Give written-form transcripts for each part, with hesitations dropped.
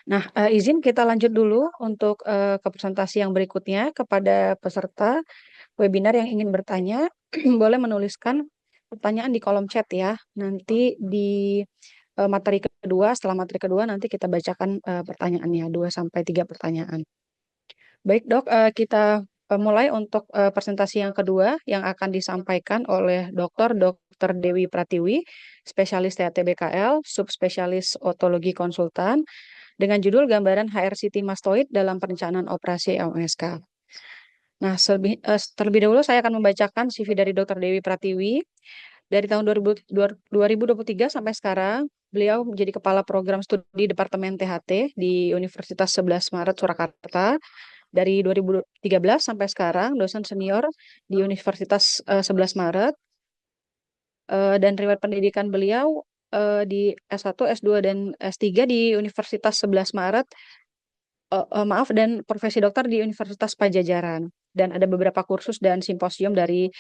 Nah, izin kita lanjut dulu untuk ke presentasi yang berikutnya. Kepada peserta webinar yang ingin bertanya, boleh menuliskan pertanyaan di kolom chat ya. Nanti di materi kedua, setelah materi kedua nanti kita bacakan pertanyaannya, 2 sampai 3 pertanyaan. Baik, Dok, kita mulai untuk presentasi yang kedua yang akan disampaikan oleh Dr. Dewi Pratiwi, spesialis TAT-BKL, subspesialis otologi konsultan, dengan judul gambaran HRCT mastoid dalam perencanaan operasi OMSK. Nah, terlebih dahulu saya akan membacakan CV dari Dr. Dewi Pratiwi. Dari tahun 2023 sampai sekarang, beliau menjadi Kepala Program Studi Departemen THT di Universitas 11 Maret Surakarta. Dari 2013 sampai sekarang, dosen senior di Universitas 11 Maret. Dan riwayat pendidikan beliau di S1, S2, dan S3 di Universitas 11 Maret, dan profesi dokter di Universitas Pajajaran. Dan ada beberapa kursus dan simposium dari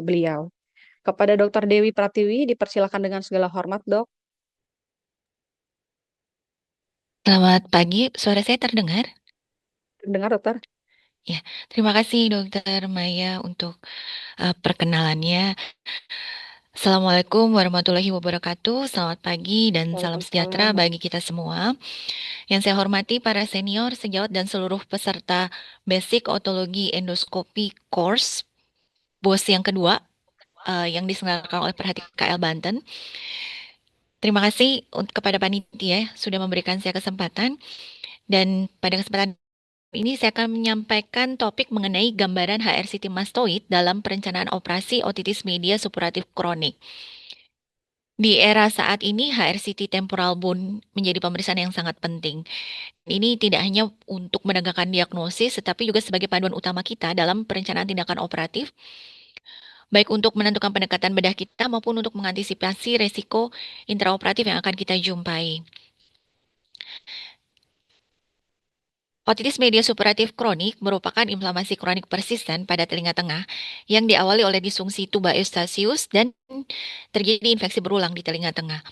beliau. Kepada Dr. Dewi Pratiwi, dipersilakan dengan segala hormat, Dok. Selamat pagi, suara saya terdengar? Dengar, Dokter? Ya, terima kasih Dokter Maya untuk perkenalannya. Assalamualaikum warahmatullahi wabarakatuh. Selamat pagi dan salam Waalaikumsalam. sejahtera bagi kita semua. Yang saya hormati para senior, sejawat dan seluruh peserta Basic Otologi Endoskopi Course BOS yang kedua yang diselenggarakan oleh Perhati KL Banten. Terima kasih kepada panitia sudah memberikan saya kesempatan, dan pada kesempatan ini saya akan menyampaikan topik mengenai gambaran HRCT mastoid dalam perencanaan operasi otitis media supuratif kronik. Di era saat ini, HRCT temporal bone menjadi pemeriksaan yang sangat penting. Ini tidak hanya untuk menegakkan diagnosis, tetapi juga sebagai panduan utama kita dalam perencanaan tindakan operatif, baik untuk menentukan pendekatan bedah kita maupun untuk mengantisipasi resiko intraoperatif yang akan kita jumpai. Otitis media supuratif kronik merupakan inflamasi kronik persisten pada telinga tengah yang diawali oleh disfungsi tuba Eustachius dan terjadi infeksi berulang di telinga tengah.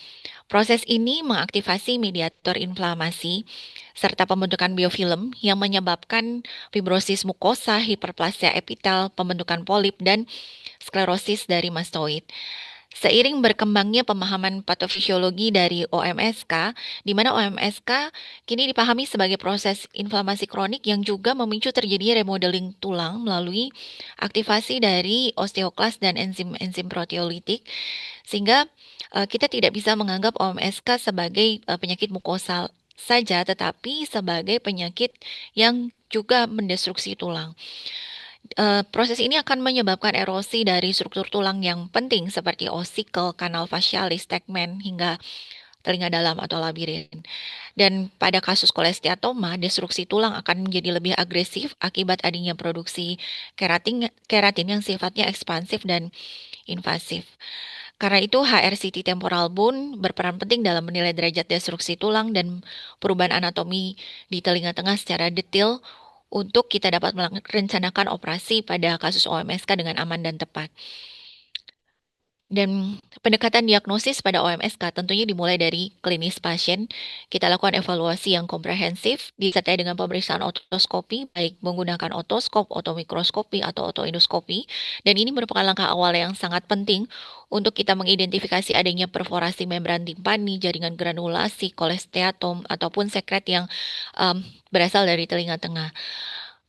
Proses ini mengaktifasi mediator inflamasi serta pembentukan biofilm yang menyebabkan fibrosis mukosa, hiperplasia epitel, pembentukan polip, dan sklerosis dari mastoid. Seiring berkembangnya pemahaman patofisiologi dari OMSK, di mana OMSK kini dipahami sebagai proses inflamasi kronik yang juga memicu terjadinya remodeling tulang melalui aktivasi dari osteoklas dan enzim-enzim proteolitik, sehingga kita tidak bisa menganggap OMSK sebagai penyakit mukosa saja, tetapi sebagai penyakit yang juga mendestruksi tulang. Proses ini akan menyebabkan erosi dari struktur tulang yang penting seperti osikel, kanal fasialis, tegmen, hingga telinga dalam atau labirin. Dan pada kasus kolesteatoma, destruksi tulang akan menjadi lebih agresif akibat adanya produksi keratin yang sifatnya ekspansif dan invasif. Karena itu, HRCT temporal bone berperan penting dalam menilai derajat destruksi tulang dan perubahan anatomi di telinga tengah secara detail untuk kita dapat merencanakan operasi pada kasus OMSK dengan aman dan tepat. Dan pendekatan diagnosis pada OMSK tentunya dimulai dari klinis pasien. Kita lakukan evaluasi yang komprehensif disertai dengan pemeriksaan otoskopi, baik menggunakan otoskop, otomikroskopi, atau otoendoskopi. Dan ini merupakan langkah awal yang sangat penting untuk kita mengidentifikasi adanya perforasi membran timpani, jaringan granulasi, kolesteatom, ataupun sekret yang berasal dari telinga tengah.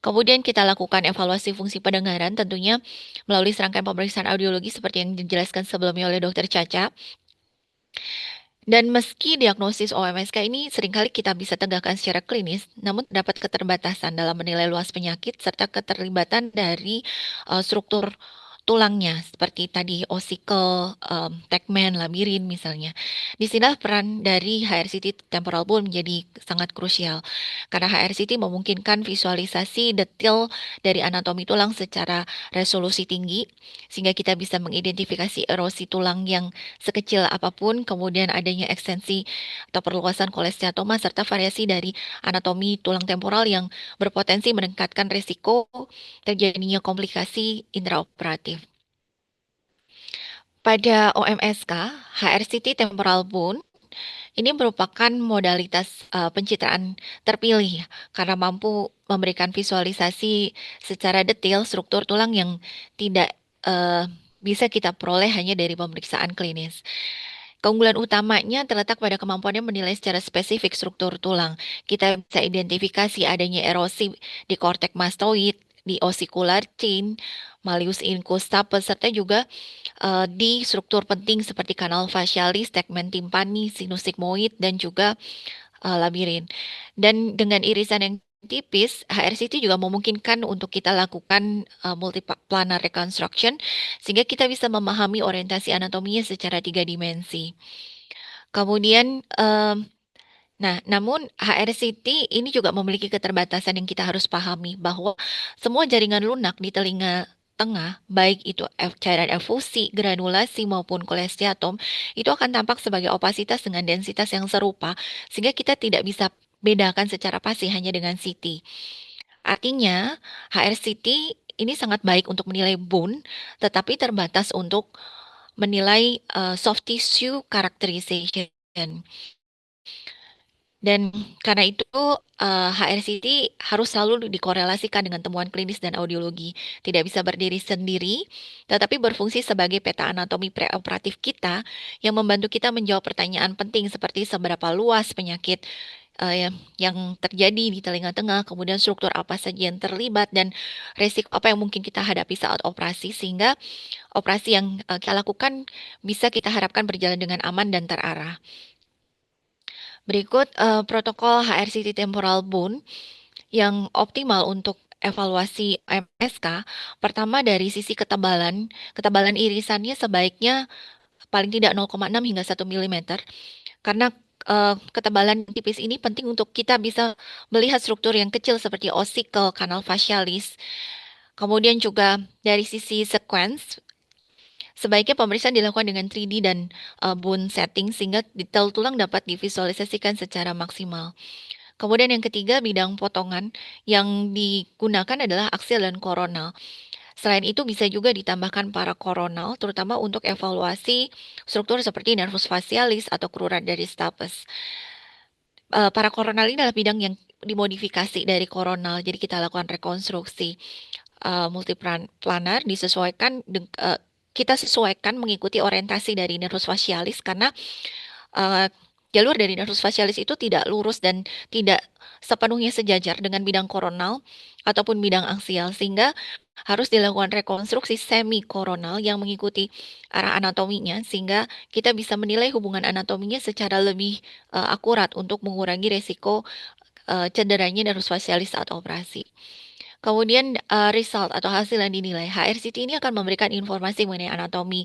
Kemudian kita lakukan evaluasi fungsi pendengaran tentunya melalui serangkaian pemeriksaan audiologi seperti yang dijelaskan sebelumnya oleh Dr. Caca. Dan meski diagnosis OMSK ini seringkali kita bisa tegakkan secara klinis, namun terdapat keterbatasan dalam menilai luas penyakit serta keterlibatan dari struktur tulangnya, seperti tadi osikel, tegmen, labirin misalnya. Di sini peran dari HRCT temporal bone menjadi sangat krusial, karena HRCT memungkinkan visualisasi detail dari anatomi tulang secara resolusi tinggi, sehingga kita bisa mengidentifikasi erosi tulang yang sekecil apapun, kemudian adanya ekstensi atau perluasan kolesteatoma, serta variasi dari anatomi tulang temporal yang berpotensi meningkatkan risiko terjadinya komplikasi intraoperatif. Pada OMSK, HRCT temporal bone Ini merupakan modalitas pencitraan terpilih ya, karena mampu memberikan visualisasi secara detail struktur tulang yang tidak bisa kita peroleh hanya dari pemeriksaan klinis. Keunggulan utamanya terletak pada kemampuannya menilai secara spesifik struktur tulang. Kita bisa identifikasi adanya erosi di kortek mastoid, di ossicular chain, malleus incus serta juga di struktur penting seperti kanal facialis, tegmen timpani, sinus sigmoid, dan juga labirin. Dan dengan irisan yang tipis, HRCT juga memungkinkan untuk kita lakukan multiplanar reconstruction sehingga kita bisa memahami orientasi anatominya secara 3 dimensi. Kemudian, namun HRCT ini juga memiliki keterbatasan yang kita harus pahami bahwa semua jaringan lunak di telinga tengah, baik itu cairan efusi, granulasi maupun kolesteatom, itu akan tampak sebagai opasitas dengan densitas yang serupa, sehingga kita tidak bisa bedakan secara pasti hanya dengan CT. Artinya, HRCT ini sangat baik untuk menilai bone, tetapi terbatas untuk menilai soft tissue characterization. Dan karena itu HRCT harus selalu dikorelasikan dengan temuan klinis dan audiologi. Tidak bisa berdiri sendiri, tetapi berfungsi sebagai peta anatomi preoperatif kita yang membantu kita menjawab pertanyaan penting seperti seberapa luas penyakit yang terjadi di telinga tengah, kemudian struktur apa saja yang terlibat, dan resiko apa yang mungkin kita hadapi saat operasi, sehingga operasi yang kita lakukan bisa kita harapkan berjalan dengan aman dan terarah. Berikut protokol HRCT temporal bone yang optimal untuk evaluasi MSK. Pertama dari sisi ketebalan, ketebalan irisannya sebaiknya paling tidak 0,6 hingga 1 mm karena ketebalan tipis ini penting untuk kita bisa melihat struktur yang kecil seperti ossicle, kanal facialis. Kemudian juga dari sisi sequence, sebaiknya pemeriksaan dilakukan dengan 3D dan bone setting sehingga detail tulang dapat divisualisasikan secara maksimal. Kemudian yang ketiga, bidang potongan yang digunakan adalah aksial dan koronal. Selain itu bisa juga ditambahkan parakoronal, terutama untuk evaluasi struktur seperti nervus facialis atau crurat dari stapes. Parakoronal ini adalah bidang yang dimodifikasi dari koronal, jadi kita lakukan rekonstruksi multiplanar kita sesuaikan mengikuti orientasi dari nervus facialis karena uh, jalur dari nervus facialis itu tidak lurus dan tidak sepenuhnya sejajar dengan bidang koronal ataupun bidang aksial sehingga harus dilakukan rekonstruksi semi koronal yang mengikuti arah anatominya sehingga kita bisa menilai hubungan anatominya secara lebih akurat untuk mengurangi resiko cederanya nervus facialis saat operasi. Kemudian result atau hasil yang dinilai, HRCT ini akan memberikan informasi mengenai anatomi,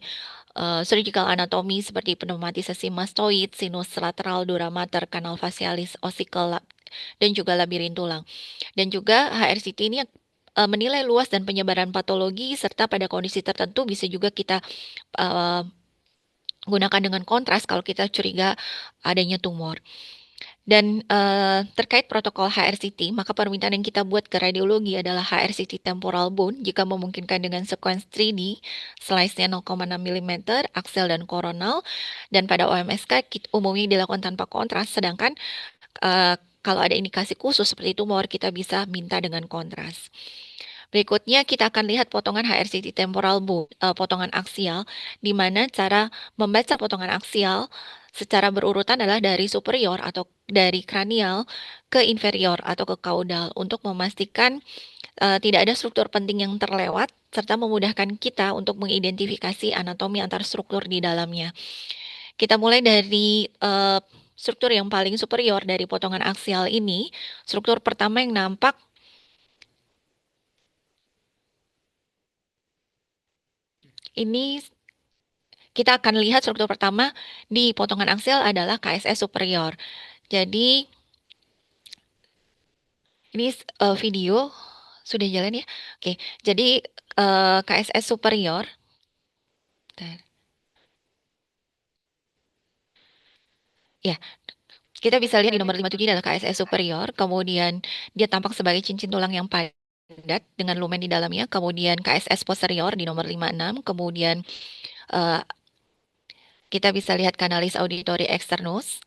surgical anatomi seperti pneumatisasi mastoid, sinus lateral, dura mater, kanal facialis, ossicle, dan juga labirin tulang. Dan juga HRCT ini menilai luas dan penyebaran patologi serta pada kondisi tertentu bisa juga kita uh, gunakan dengan kontras kalau kita curiga adanya tumor. Dan terkait protokol HRCT, maka permintaan yang kita buat ke radiologi adalah HRCT temporal bone jika memungkinkan dengan sequence 3D, slice-nya 0,6 mm, axial dan koronal, dan pada OMSK umumnya dilakukan tanpa kontras, sedangkan kalau ada indikasi khusus seperti tumor, kita bisa minta dengan kontras. Berikutnya kita akan lihat potongan HRCT temporal bone, potongan aksial, di mana cara membaca potongan aksial secara berurutan adalah dari superior atau dari kranial ke inferior atau ke kaudal untuk memastikan tidak ada struktur penting yang terlewat serta memudahkan kita untuk mengidentifikasi anatomi antar struktur di dalamnya. Kita mulai dari struktur yang paling superior dari potongan aksial ini. Struktur pertama yang nampak ini kita akan lihat struktur pertama di potongan aksial adalah KSS superior. Jadi ini video sudah jalan ya. Oke, jadi KSS superior. Bentar. Ya, kita bisa lihat di nomor 57 ini adalah KSS superior. Kemudian dia tampak sebagai cincin tulang yang padat dengan lumen di dalamnya. Kemudian KSS posterior di nomor 56. Kemudian eh, kita bisa lihat kanalis auditory externus.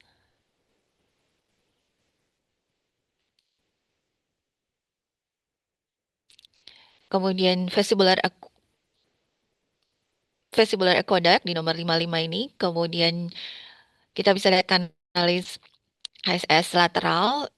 Kemudian vestibular aqueduct di nomor 55 ini. Kemudian kita bisa lihat kanalis HSS lateral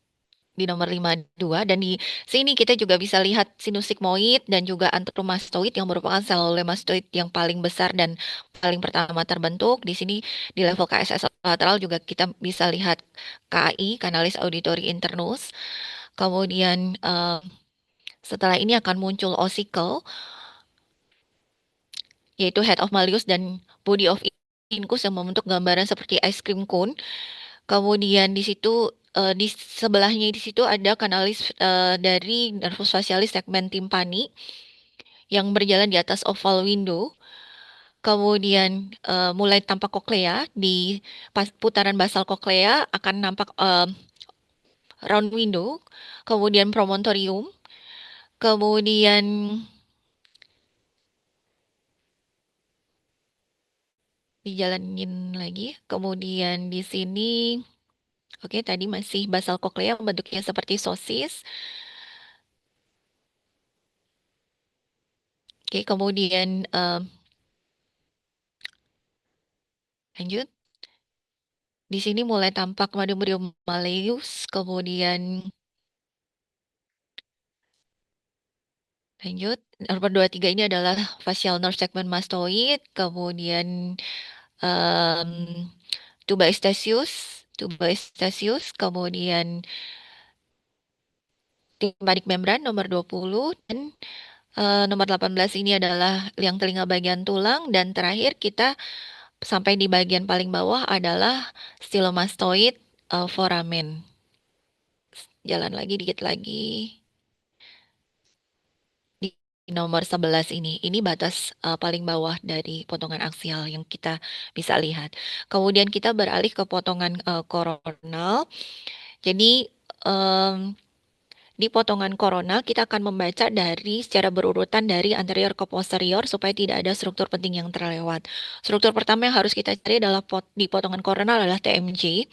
di nomor 52 dan di sini kita juga bisa lihat sinus sigmoid dan juga antromastoid yang merupakan sel mastoid yang paling besar dan paling pertama terbentuk. Di sini di level KSS lateral juga kita bisa lihat KAI, kanalis auditory internus. Kemudian setelah ini akan muncul osicle yaitu head of malleus dan body of incus yang membentuk gambaran seperti ice cream cone. Kemudian di situ di sebelahnya di situ ada kanalis dari nervus facialis segmen timpani yang berjalan di atas oval window. Kemudian mulai tampak koklea di putaran basal koklea akan nampak round window, kemudian promontorium, kemudian dijalanin lagi, kemudian di sini, oke tadi masih basal koklea bentuknya seperti sosis. Oke, kemudian lanjut. Di sini mulai tampak Madubrium malleus, kemudian lanjut. Nomor 23 ini adalah facial nerve segment mastoid, kemudian em, tuba eustachius, kemudian tympanic membran nomor 20 dan nomor 18 ini adalah liang telinga bagian tulang dan terakhir kita sampai di bagian paling bawah adalah stylomastoid foramen. Jalan lagi dikit lagi. Di nomor 11 ini. Ini batas paling bawah dari potongan aksial yang kita bisa lihat. Kemudian kita beralih ke potongan koronal. Jadi em, di potongan koronal kita akan membaca dari secara berurutan dari anterior ke posterior supaya tidak ada struktur penting yang terlewat. Struktur pertama yang harus kita cari adalah di potongan koronal adalah TMJ.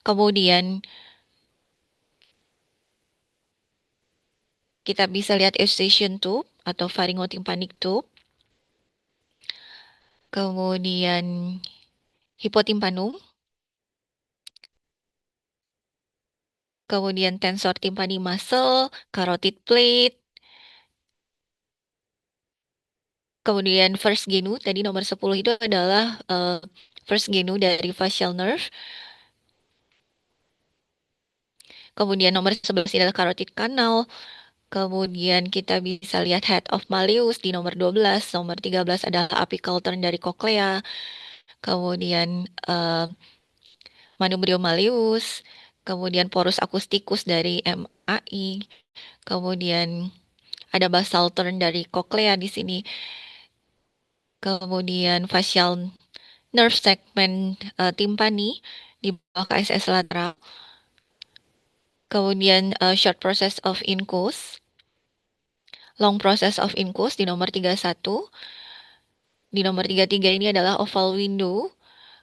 Kemudian kita bisa lihat eustachian tube atau pharyngotympanic tube. Kemudian hipotimpanum, kemudian tensor timpani muscle, carotid plate, kemudian first genu, tadi nomor 10 itu adalah first genu dari facial nerve. Kemudian nomor 11 ini adalah carotid canal. Kemudian kita bisa lihat head of malleus di nomor 12. Nomor 13 adalah apical turn dari cochlea. Kemudian manubrium malleus. Kemudian porus acousticus dari MAI. Kemudian ada basal turn dari cochlea di sini. Kemudian facial nerve segment timpani di bawah KSS lateral. Kemudian short process of incus, long process of incus di nomor 31. Di nomor 33 ini adalah oval window.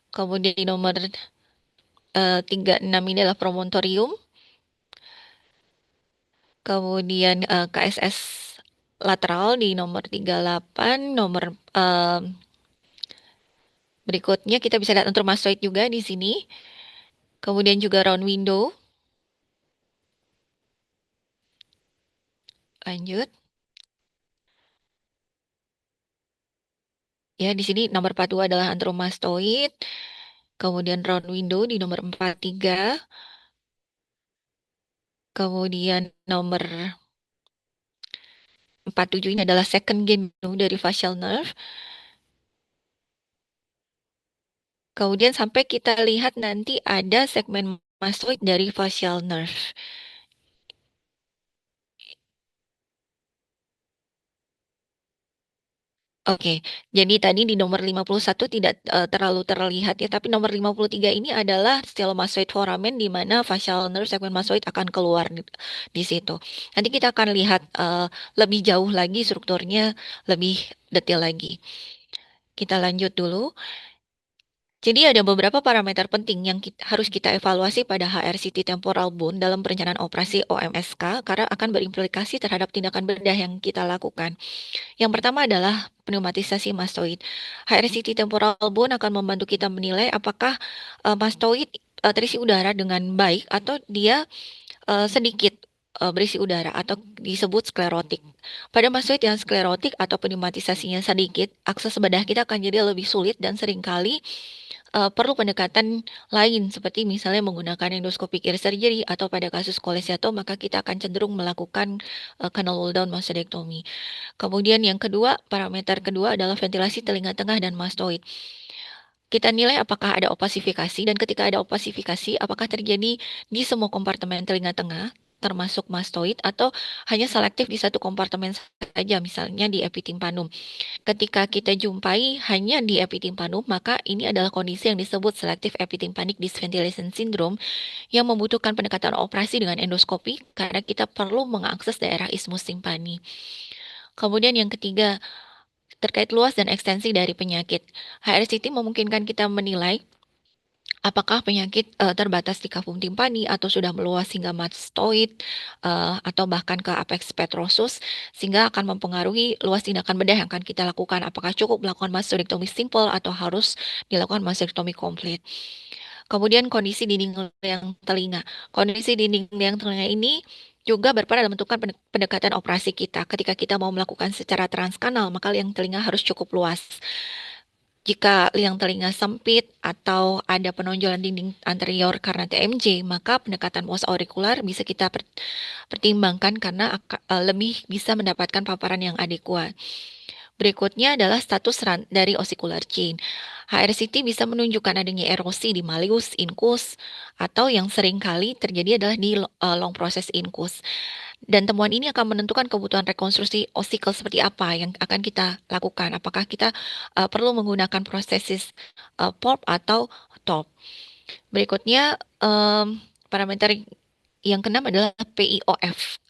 Kemudian di nomor 36 ini adalah promontorium. Kemudian KSS lateral di nomor 38, nomor berikutnya kita bisa lihat antromastoid juga di sini. Kemudian juga round window. Lanjut. Ya, di sini nomor 42 adalah antromastoid. Kemudian round window di nomor 43. Kemudian nomor 47 ini adalah second genu dari facial nerve. Kemudian sampai kita lihat nanti ada segmen mastoid dari facial nerve. Oke, jadi tadi di nomor 51 tidak terlalu terlihat ya, tapi nomor 53 ini adalah stylomastoid foramen di mana facial nerve segmen mastoid akan keluar di situ. Nanti kita akan lihat lebih jauh lagi strukturnya, lebih detail lagi. Kita lanjut dulu. Jadi ada beberapa parameter penting yang harus kita evaluasi pada HRCT temporal bone dalam perencanaan operasi OMSK karena akan berimplikasi terhadap tindakan bedah yang kita lakukan. Yang pertama adalah pneumatisasi mastoid. HRCT temporal bone akan membantu kita menilai apakah mastoid terisi udara dengan baik atau dia sedikit berisi udara atau disebut sklerotik. Pada mastoid yang sklerotik atau pneumatisasinya sedikit, akses bedah kita akan jadi lebih sulit dan seringkali perlu pendekatan lain seperti misalnya menggunakan endoscopic ear surgery atau pada kasus kolesiato maka kita akan cenderung melakukan canal roll down mastectomy. Kemudian yang kedua, parameter kedua adalah ventilasi telinga tengah dan mastoid. Kita nilai apakah ada opasifikasi dan ketika ada opasifikasi apakah terjadi di semua kompartemen telinga tengah termasuk mastoid atau hanya selektif di satu kompartemen saja misalnya di epitimpanum. Ketika kita jumpai hanya di epitimpanum, maka ini adalah kondisi yang disebut selective epitympanic dysventilation syndrome yang membutuhkan pendekatan operasi dengan endoskopi karena kita perlu mengakses daerah ismus timpani. Kemudian yang ketiga, terkait luas dan ekstensi dari penyakit. HRCT memungkinkan kita menilai apakah penyakit terbatas di cavum timpani atau sudah meluas hingga mastoid atau bahkan ke apex petrosus sehingga akan mempengaruhi luas tindakan bedah yang akan kita lakukan. Apakah cukup melakukan mastectomy simple atau harus dilakukan mastectomy komplit. Kemudian kondisi dinding liang telinga. Kondisi dinding liang telinga ini juga berperan dalam menentukan pendekatan operasi kita. Ketika kita mau melakukan secara transkanal, maka liang telinga harus cukup luas. Jika liang telinga sempit atau ada penonjolan dinding anterior karena TMJ, maka pendekatan pos aurikular bisa kita pertimbangkan karena lebih bisa mendapatkan paparan yang adekuat. Berikutnya adalah status dari ossicular chain. HRCT bisa menunjukkan adanya erosi di malleus, incus, atau yang sering kali terjadi adalah di long process incus. Dan temuan ini akan menentukan kebutuhan rekonstruksi osikel seperti apa yang akan kita lakukan. Apakah kita perlu menggunakan prosesis PORP atau TOP. Berikutnya, parameter yang keenam adalah PIOF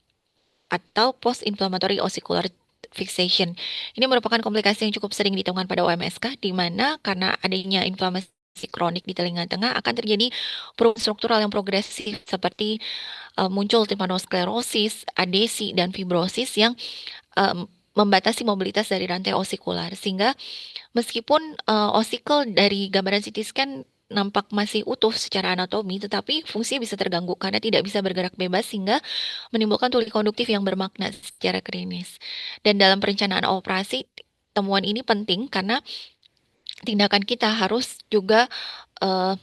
atau Post Inflammatory Ossicular Fixation. Ini merupakan komplikasi yang cukup sering ditemukan pada OMSK, di mana karena adanya inflamasi kronik di telinga tengah akan terjadi perubahan struktural yang progresif seperti muncul timpanosklerosis, adesi, dan fibrosis yang membatasi mobilitas dari rantai osikular. Sehingga meskipun osikel dari gambaran CT scan nampak masih utuh secara anatomi, tetapi fungsi bisa terganggu karena tidak bisa bergerak bebas sehingga menimbulkan tuli konduktif yang bermakna secara klinis. Dan dalam perencanaan operasi, temuan ini penting karena tindakan kita harus juga eh,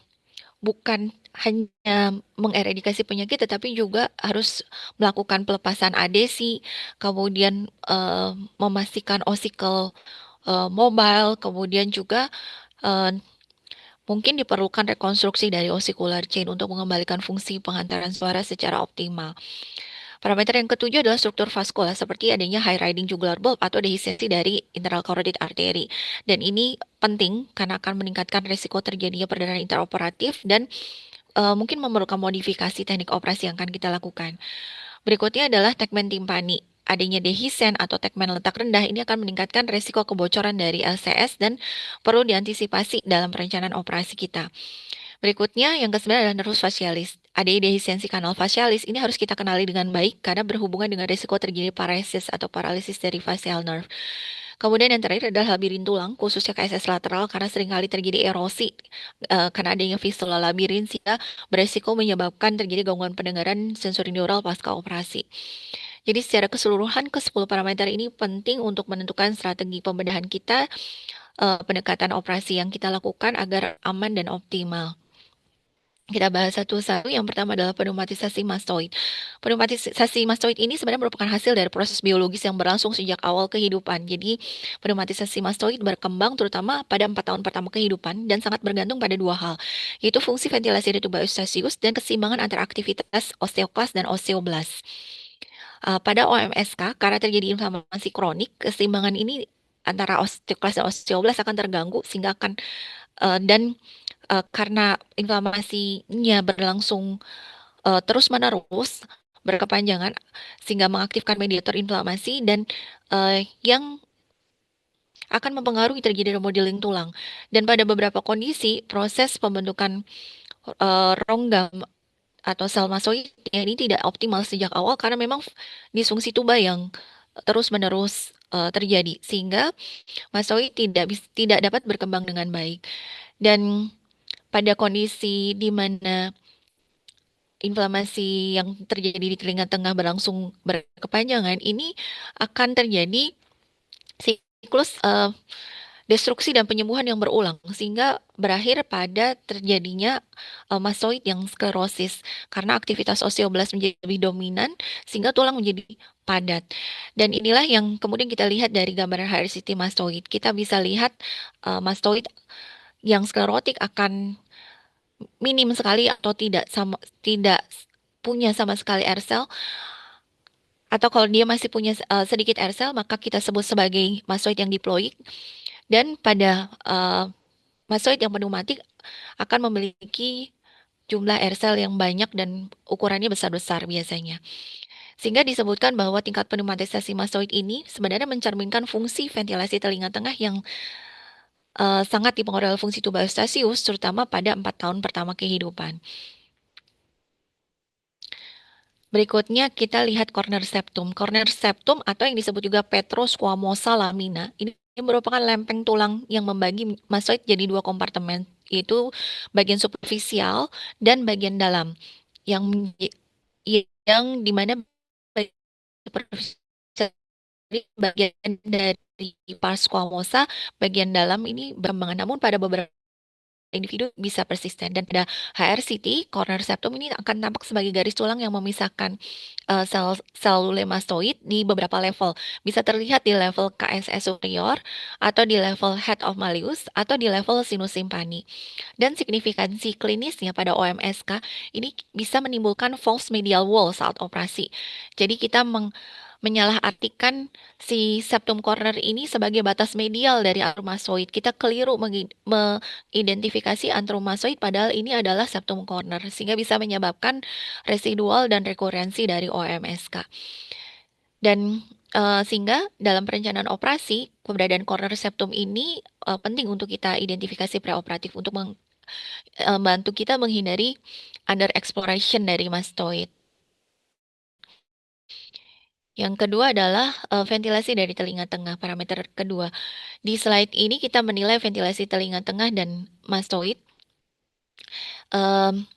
bukan hanya mengeradikasi penyakit, tetapi juga harus melakukan pelepasan adesi, kemudian memastikan osikel mobile, kemudian juga eh, mungkin diperlukan rekonstruksi dari ossicular chain untuk mengembalikan fungsi pengantaran suara secara optimal. Parameter yang ketujuh adalah struktur vaskular seperti adanya high riding jugular bulb atau dehiscensi dari internal carotid artery. Dan ini penting karena akan meningkatkan risiko terjadinya perdarahan interoperatif dan mungkin memerlukan modifikasi teknik operasi yang akan kita lakukan. Berikutnya adalah tegmen timpani. Adanya dehisen atau tegmen letak rendah ini akan meningkatkan risiko kebocoran dari LCS dan perlu diantisipasi dalam perencanaan operasi kita. Berikutnya, yang kesembilan adalah nervus facialis. Adanya dehisensi kanal facialis ini harus kita kenali dengan baik karena berhubungan dengan risiko terjadi paresis atau paralisis dari facial nerve. Kemudian yang terakhir adalah labirin tulang, khususnya KSS lateral karena seringkali terjadi erosi karena adanya fistula labirin sehingga beresiko menyebabkan terjadi gangguan pendengaran sensorineural pasca operasi. Jadi secara keseluruhan ke-10 parameter ini penting untuk menentukan strategi pembedahan kita, pendekatan operasi yang kita lakukan agar aman dan optimal. Kita bahas satu-satu. Yang pertama adalah pneumatisasi mastoid. Pneumatisasi mastoid ini sebenarnya merupakan hasil dari proses biologis yang berlangsung sejak awal kehidupan. Jadi, pneumatisasi mastoid berkembang terutama pada 4 tahun pertama kehidupan dan sangat bergantung pada dua hal, yaitu fungsi ventilasi dari tuba eustachius dan keseimbangan antara aktivitas osteoklas dan osteoblas. Pada OMSK, karena terjadi inflamasi kronik, keseimbangan ini antara osteoklas dan osteoblas akan terganggu sehingga akan dan karena inflamasinya berlangsung terus-menerus berkepanjangan sehingga mengaktifkan mediator inflamasi dan yang akan mempengaruhi terjadi remodeling tulang. Dan pada beberapa kondisi, proses pembentukan rongga atau sel mastoidnya ini tidak optimal sejak awal karena memang disfungsi tuba yang terus-menerus terjadi sehingga mastoid tidak dapat berkembang dengan baik. Dan pada kondisi di mana inflamasi yang terjadi di telinga tengah berlangsung berkepanjangan, ini akan terjadi siklus destruksi dan penyembuhan yang berulang sehingga berakhir pada terjadinya mastoid yang sklerosis karena aktivitas osteoblast menjadi lebih dominan sehingga tulang menjadi padat. Dan inilah yang kemudian kita lihat dari gambaran HRCT mastoid. Kita bisa lihat mastoid yang sklerotik akan minim sekali atau tidak punya sama sekali air cell, atau kalau dia masih punya sedikit air cell maka kita sebut sebagai mastoid yang diploid. Dan pada mastoid yang pneumatik akan memiliki jumlah air cell yang banyak dan ukurannya besar-besar biasanya. Sehingga disebutkan bahwa tingkat pneumatisasi mastoid ini sebenarnya mencerminkan fungsi ventilasi telinga tengah yang sangat dipengaruhi oleh fungsi tuba Eustachius, terutama pada 4 tahun pertama kehidupan. Berikutnya kita lihat corner septum. Corner septum atau yang disebut juga petrosquamosa lamina, ini merupakan lempeng tulang yang membagi mastoid jadi dua kompartemen, yaitu bagian superficial dan bagian dalam. Yang yang dimana bagian superficial bagian dari pars squamosa, bagian dalam ini berkembang, namun pada beberapa individu bisa persisten. Dan pada HRCT, corner septum ini akan tampak sebagai garis tulang yang memisahkan sel selule mastoid di beberapa level. Bisa terlihat di level KSS superior, atau di level head of malleus, atau di level sinus tympani. Dan signifikansi klinisnya pada OMSK ini bisa menimbulkan false medial wall saat operasi. Jadi kita menyalahartikan si septum corner ini sebagai batas medial dari antromastoid. Kita keliru mengidentifikasi antromastoid padahal ini adalah septum corner sehingga bisa menyebabkan residual dan rekurensi dari OMSK. Dan sehingga dalam perencanaan operasi, keberadaan corner septum ini penting untuk kita identifikasi preoperatif untuk membantu kita menghindari under exploration dari mastoid. Yang kedua adalah ventilasi dari telinga tengah, parameter kedua. Di slide ini kita menilai ventilasi telinga tengah dan mastoid em,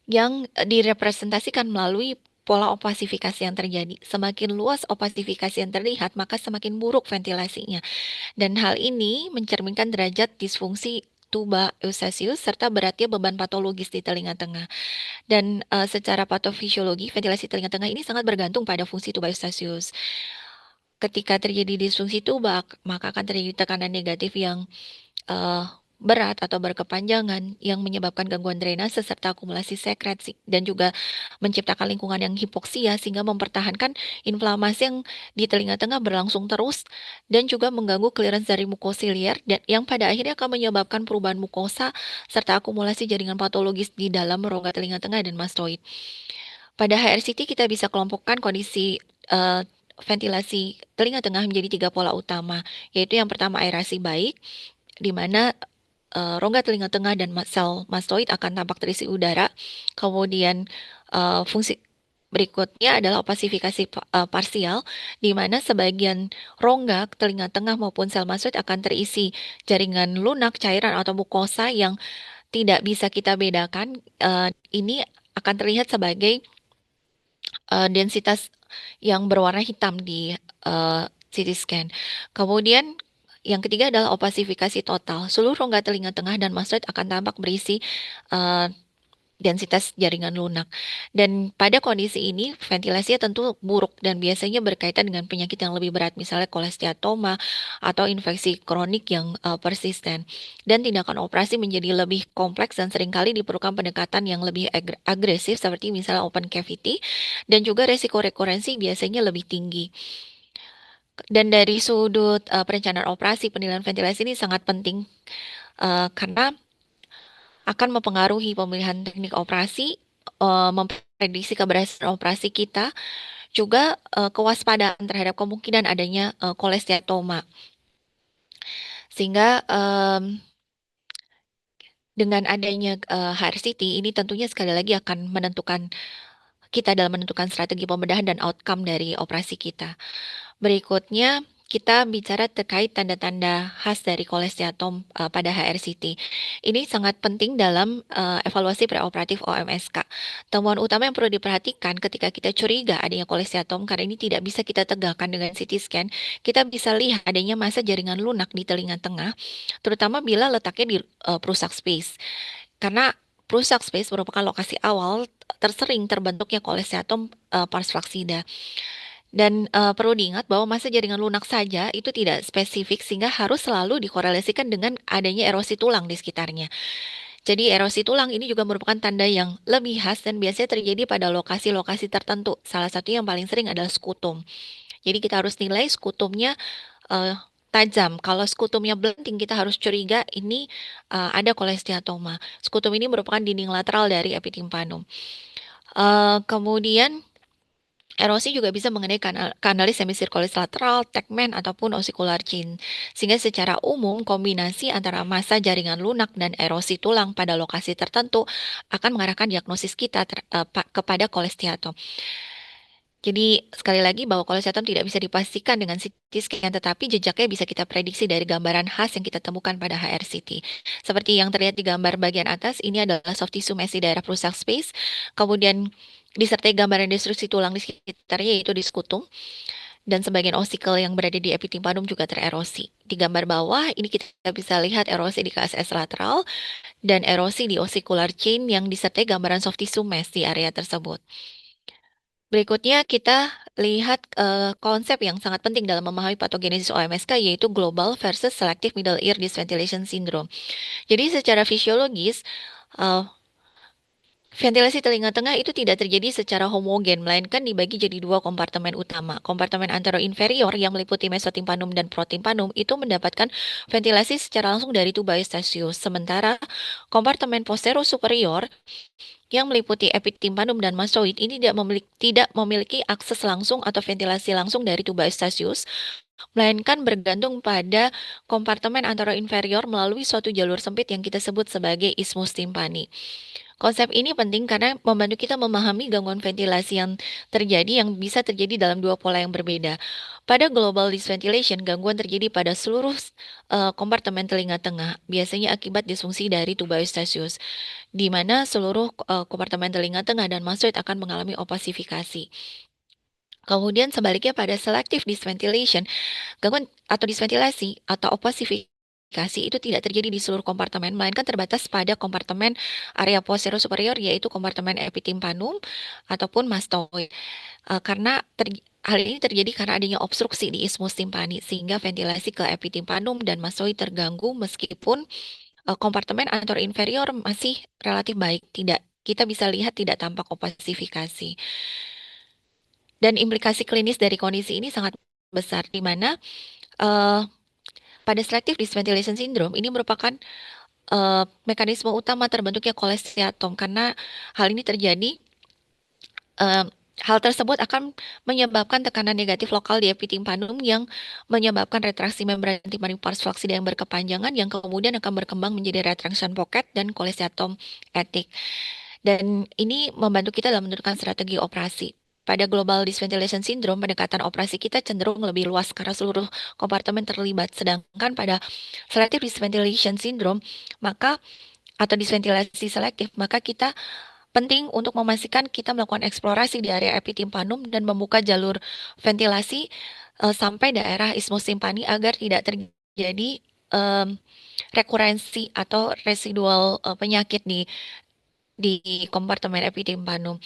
yang direpresentasikan melalui pola opasifikasi yang terjadi. Semakin luas opasifikasi yang terlihat, maka semakin buruk ventilasinya. Dan hal ini mencerminkan derajat disfungsi tuba Eustachius serta beratnya beban patologis di telinga tengah. Dan secara patofisiologi, ventilasi telinga tengah ini sangat bergantung pada fungsi tuba Eustachius. Ketika terjadi disfungsi tuba, maka akan terjadi tekanan negatif yang eh, berat atau berkepanjangan yang menyebabkan gangguan drainase serta akumulasi sekresi dan juga menciptakan lingkungan yang hipoksia sehingga mempertahankan inflamasi yang di telinga tengah berlangsung terus dan juga mengganggu clearance dari mukosiliar dan yang pada akhirnya akan menyebabkan perubahan mukosa serta akumulasi jaringan patologis di dalam rongga telinga tengah dan mastoid. Pada HRCT kita bisa kelompokkan kondisi ventilasi telinga tengah menjadi tiga pola utama, yaitu yang pertama aerasi baik, di mana rongga telinga tengah dan sel mastoid akan tampak terisi udara. Kemudian fungsi berikutnya adalah opasifikasi parsial, di mana sebagian rongga telinga tengah maupun sel mastoid akan terisi jaringan lunak, cairan atau mukosa yang tidak bisa kita bedakan. Ini akan terlihat sebagai densitas yang berwarna hitam di CT scan. Kemudian yang ketiga adalah opasifikasi total. Seluruh rongga telinga tengah dan mastoid akan tampak berisi eh, densitas jaringan lunak. Dan pada kondisi ini ventilasinya tentu buruk dan biasanya berkaitan dengan penyakit yang lebih berat, misalnya kolesteatoma atau infeksi kronik yang persisten. Dan tindakan operasi menjadi lebih kompleks dan seringkali diperlukan pendekatan yang lebih agresif seperti misalnya open cavity dan juga resiko rekurensi biasanya lebih tinggi. Dan dari sudut perencanaan operasi, penilaian ventilasi ini sangat penting karena akan mempengaruhi pemilihan teknik operasi, memprediksi keberhasilan operasi kita, juga kewaspadaan terhadap kemungkinan adanya kolesteatoma. Sehingga dengan adanya HRCT ini tentunya sekali lagi akan menentukan kita dalam menentukan strategi pembedahan dan outcome dari operasi kita. Berikutnya, kita bicara terkait tanda-tanda khas dari kolesteatom pada HRCT. Ini sangat penting dalam evaluasi preoperatif OMSK. Temuan utama yang perlu diperhatikan ketika kita curiga adanya kolesteatom, karena ini tidak bisa kita tegakkan dengan CT scan, kita bisa lihat adanya massa jaringan lunak di telinga tengah, terutama bila letaknya di perusak space. Karena perusak space merupakan lokasi awal tersering terbentuknya kolesteatom pars flaccida. Dan perlu diingat bahwa massa jaringan lunak saja itu tidak spesifik sehingga harus selalu dikorelasikan dengan adanya erosi tulang di sekitarnya. Jadi erosi tulang ini juga merupakan tanda yang lebih khas dan biasanya terjadi pada lokasi-lokasi tertentu. Salah satu yang paling sering adalah skutum. Jadi kita harus nilai skutumnya eh, tajam. Kalau skutumnya blenting, kita harus curiga ini ada kolesteatoma. Skutum ini merupakan dinding lateral dari epitimpanum. Kemudian erosi juga bisa mengenai kanalis semisirkulis lateral, tegmen, ataupun ossikular chain. Sehingga secara umum, kombinasi antara massa jaringan lunak dan erosi tulang pada lokasi tertentu akan mengarahkan diagnosis kita kepada kolesteatom. Jadi sekali lagi bahwa kolesteatom tidak bisa dipastikan dengan CT scan, tetapi jejaknya bisa kita prediksi dari gambaran khas yang kita temukan pada HRCT. Seperti yang terlihat di gambar bagian atas, ini adalah soft tissue mass di daerah perusak space, kemudian disertai gambaran destruksi tulang di sekitarnya yaitu di skutum, dan sebagian osikel yang berada di epitimpanum juga tererosi. Di gambar bawah, ini kita bisa lihat erosi di KSS lateral dan erosi di ossikular chain yang disertai gambaran soft tissue mass di area tersebut. Berikutnya kita lihat konsep yang sangat penting dalam memahami patogenesis OMSK yaitu Global versus Selective Middle Ear Dysventilation Syndrome. Jadi secara fisiologis, eh, ventilasi telinga tengah itu tidak terjadi secara homogen, melainkan dibagi jadi dua kompartemen utama. Kompartemen anteroinferior yang meliputi mesotimpanum dan protimpanum itu mendapatkan ventilasi secara langsung dari tuba eustachius. Sementara kompartemen posterior-superior yang meliputi epitimpanum dan mastoid ini tidak memiliki akses langsung atau ventilasi langsung dari tuba eustachius, melainkan bergantung pada kompartemen anteroinferior melalui suatu jalur sempit yang kita sebut sebagai isthmus timpani. Konsep ini penting karena membantu kita memahami gangguan ventilasi yang terjadi yang bisa terjadi dalam dua pola yang berbeda. Pada global dysventilation, gangguan terjadi pada seluruh kompartemen telinga tengah, biasanya akibat disfungsi dari tuba eustachius, di mana seluruh kompartemen telinga tengah dan mastoid akan mengalami opasifikasi. Kemudian sebaliknya pada selective dysventilation, gangguan atau disventilasi atau opasifikasi itu tidak terjadi di seluruh kompartemen, melainkan terbatas pada kompartemen area posterior superior, yaitu kompartemen epitimpanum ataupun mastoid. Karena hal ini terjadi karena adanya obstruksi di isthmus timpani, sehingga ventilasi ke epitimpanum dan mastoid terganggu meskipun kompartemen anterior inferior masih relatif baik. Kita bisa lihat tidak tampak opasifikasi. Dan implikasi klinis dari kondisi ini sangat besar, di mana eh, pada selective dysventilation syndrome ini merupakan mekanisme utama terbentuknya kolesteatom karena hal ini terjadi. eh, Hal tersebut akan menyebabkan tekanan negatif lokal di epitimpanum yang menyebabkan retraksi membran timpani pars flaccida yang berkepanjangan yang kemudian akan berkembang menjadi retraction pocket dan kolesteatom etik. Dan ini membantu kita dalam menentukan strategi operasi. Pada global dysventilation syndrome, pendekatan operasi kita cenderung lebih luas karena seluruh kompartemen terlibat. Sedangkan pada selective dysventilation syndrome, maka atau dysventilasi selektif, maka kita penting untuk memastikan kita melakukan eksplorasi di area epitimpanum dan membuka jalur ventilasi sampai daerah isthmus timpani agar tidak terjadi em, rekurensi atau residual penyakit di kompartemen epitimpanum.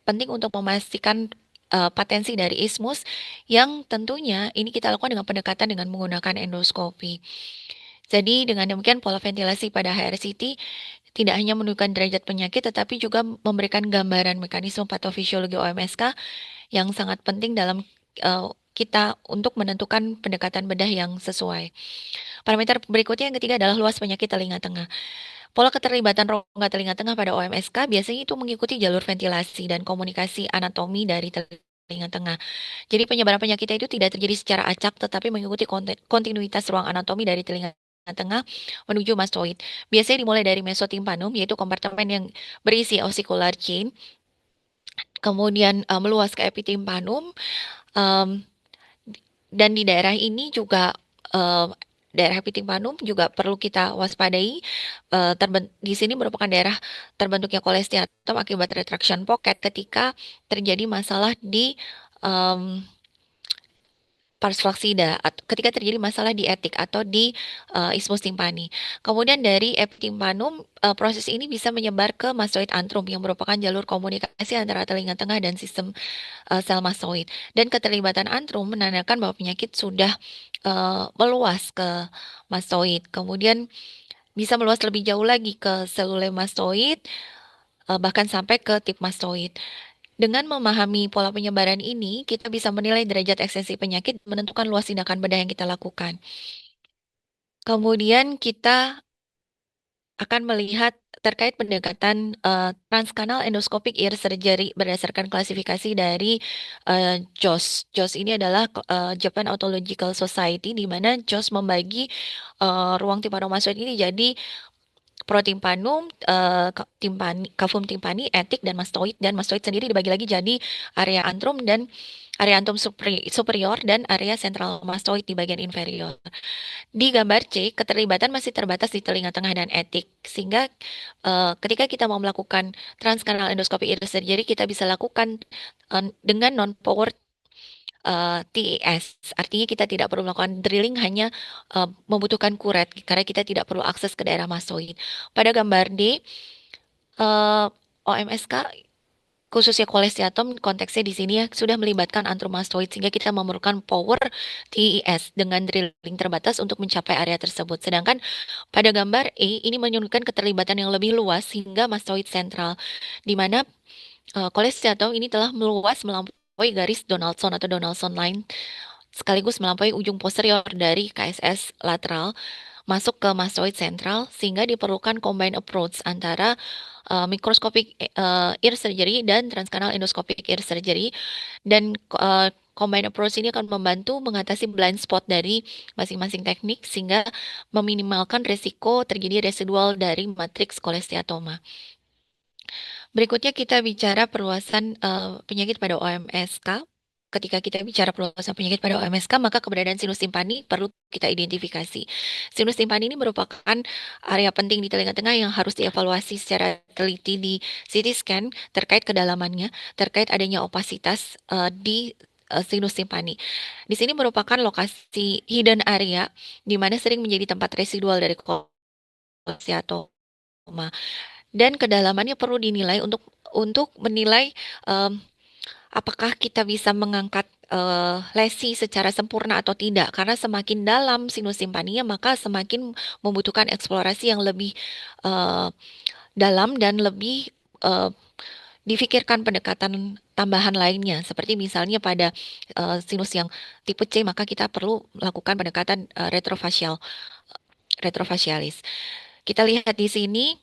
Penting untuk memastikan patensi dari ismus yang tentunya ini kita lakukan dengan pendekatan dengan menggunakan endoskopi. Jadi dengan demikian pola ventilasi pada HRCT tidak hanya menunjukkan derajat penyakit tetapi juga memberikan gambaran mekanisme patofisiologi OMSK yang sangat penting dalam kita untuk menentukan pendekatan bedah yang sesuai. Parameter berikutnya yang ketiga adalah luas penyakit telinga tengah. Pola keterlibatan rongga telinga tengah pada OMSK biasanya itu mengikuti jalur ventilasi dan komunikasi anatomi dari telinga telinga tengah. Jadi penyebaran penyakitnya itu tidak terjadi secara acak, tetapi mengikuti kontinuitas ruang anatomi dari telinga tengah menuju mastoid. Biasanya dimulai dari mesotimpanum, yaitu kompartemen yang berisi ossicular chain, kemudian meluas ke epitimpanum, em, dan di daerah ini juga daerah epitimpanum juga perlu kita waspadai. Di sini merupakan daerah terbentuknya kolesteatom akibat retraction pocket ketika terjadi masalah di em, pars flaccida ketika terjadi masalah di etik atau di isthmus timpani. Kemudian dari epitimpanum, proses ini bisa menyebar ke mastoid antrum yang merupakan jalur komunikasi antara telinga tengah dan sistem sel mastoid. Dan keterlibatan antrum menandakan bahwa penyakit sudah meluas ke mastoid. Kemudian bisa meluas lebih jauh lagi ke selule mastoid, bahkan sampai ke tip mastoid. Dengan memahami pola penyebaran ini, kita bisa menilai derajat ekstensi penyakit, menentukan luas tindakan bedah yang kita lakukan. Kemudian kita akan melihat terkait pendekatan transkanal endoscopic ear surgery berdasarkan klasifikasi dari JOS. JOS ini adalah Japan Otological Society, di mana JOS membagi ruang timpanomastoid ini jadi protimpanum, timpani, kavum timpani, etik, dan mastoid sendiri dibagi lagi jadi area antrum dan area antrum superior dan area sentral mastoid di bagian inferior. Di gambar C, keterlibatan masih terbatas di telinga tengah dan etik, sehingga ketika kita mau melakukan transkanal endoskopi ear surgery, kita bisa lakukan dengan non-powered TES. Artinya kita tidak perlu melakukan drilling, hanya membutuhkan kuret, karena kita tidak perlu akses ke daerah mastoid. Pada gambar D, OMSK khususnya kolesteatom konteksnya di sini ya sudah melibatkan antromastoid sehingga kita memerlukan power TES dengan drilling terbatas untuk mencapai area tersebut. Sedangkan pada gambar E ini menunjukkan keterlibatan yang lebih luas hingga mastoid sentral, di mana kolesteatom ini telah meluas melampaui garis Donaldson atau Donaldson line, sekaligus melampaui ujung posterior dari KSS lateral masuk ke mastoid sentral, sehingga diperlukan combined approach antara microscopic ear surgery dan transcanal endoscopic ear surgery. Dan combined approach ini akan membantu mengatasi blind spot dari masing-masing teknik sehingga meminimalkan resiko terjadi residual dari matriks kolesteatoma. Berikutnya kita bicara perluasan penyakit pada OMSK. Ketika kita bicara perluasan penyakit pada OMSK, maka keberadaan sinus timpani perlu kita identifikasi. Sinus timpani ini merupakan area penting di telinga tengah yang harus dievaluasi secara teliti di CT scan terkait kedalamannya, terkait adanya opasitas di sinus timpani. Di sini merupakan lokasi hidden area di mana sering menjadi tempat residual dari kolesteatoma, dan kedalamannya perlu dinilai untuk menilai apakah kita bisa mengangkat lesi secara sempurna atau tidak. Karena semakin dalam sinus timpaninya, maka semakin membutuhkan eksplorasi yang lebih eh, dalam dan lebih eh, difikirkan pendekatan tambahan lainnya. Seperti misalnya pada sinus yang tipe C, maka kita perlu melakukan pendekatan retrofasialis. Kita lihat di sini.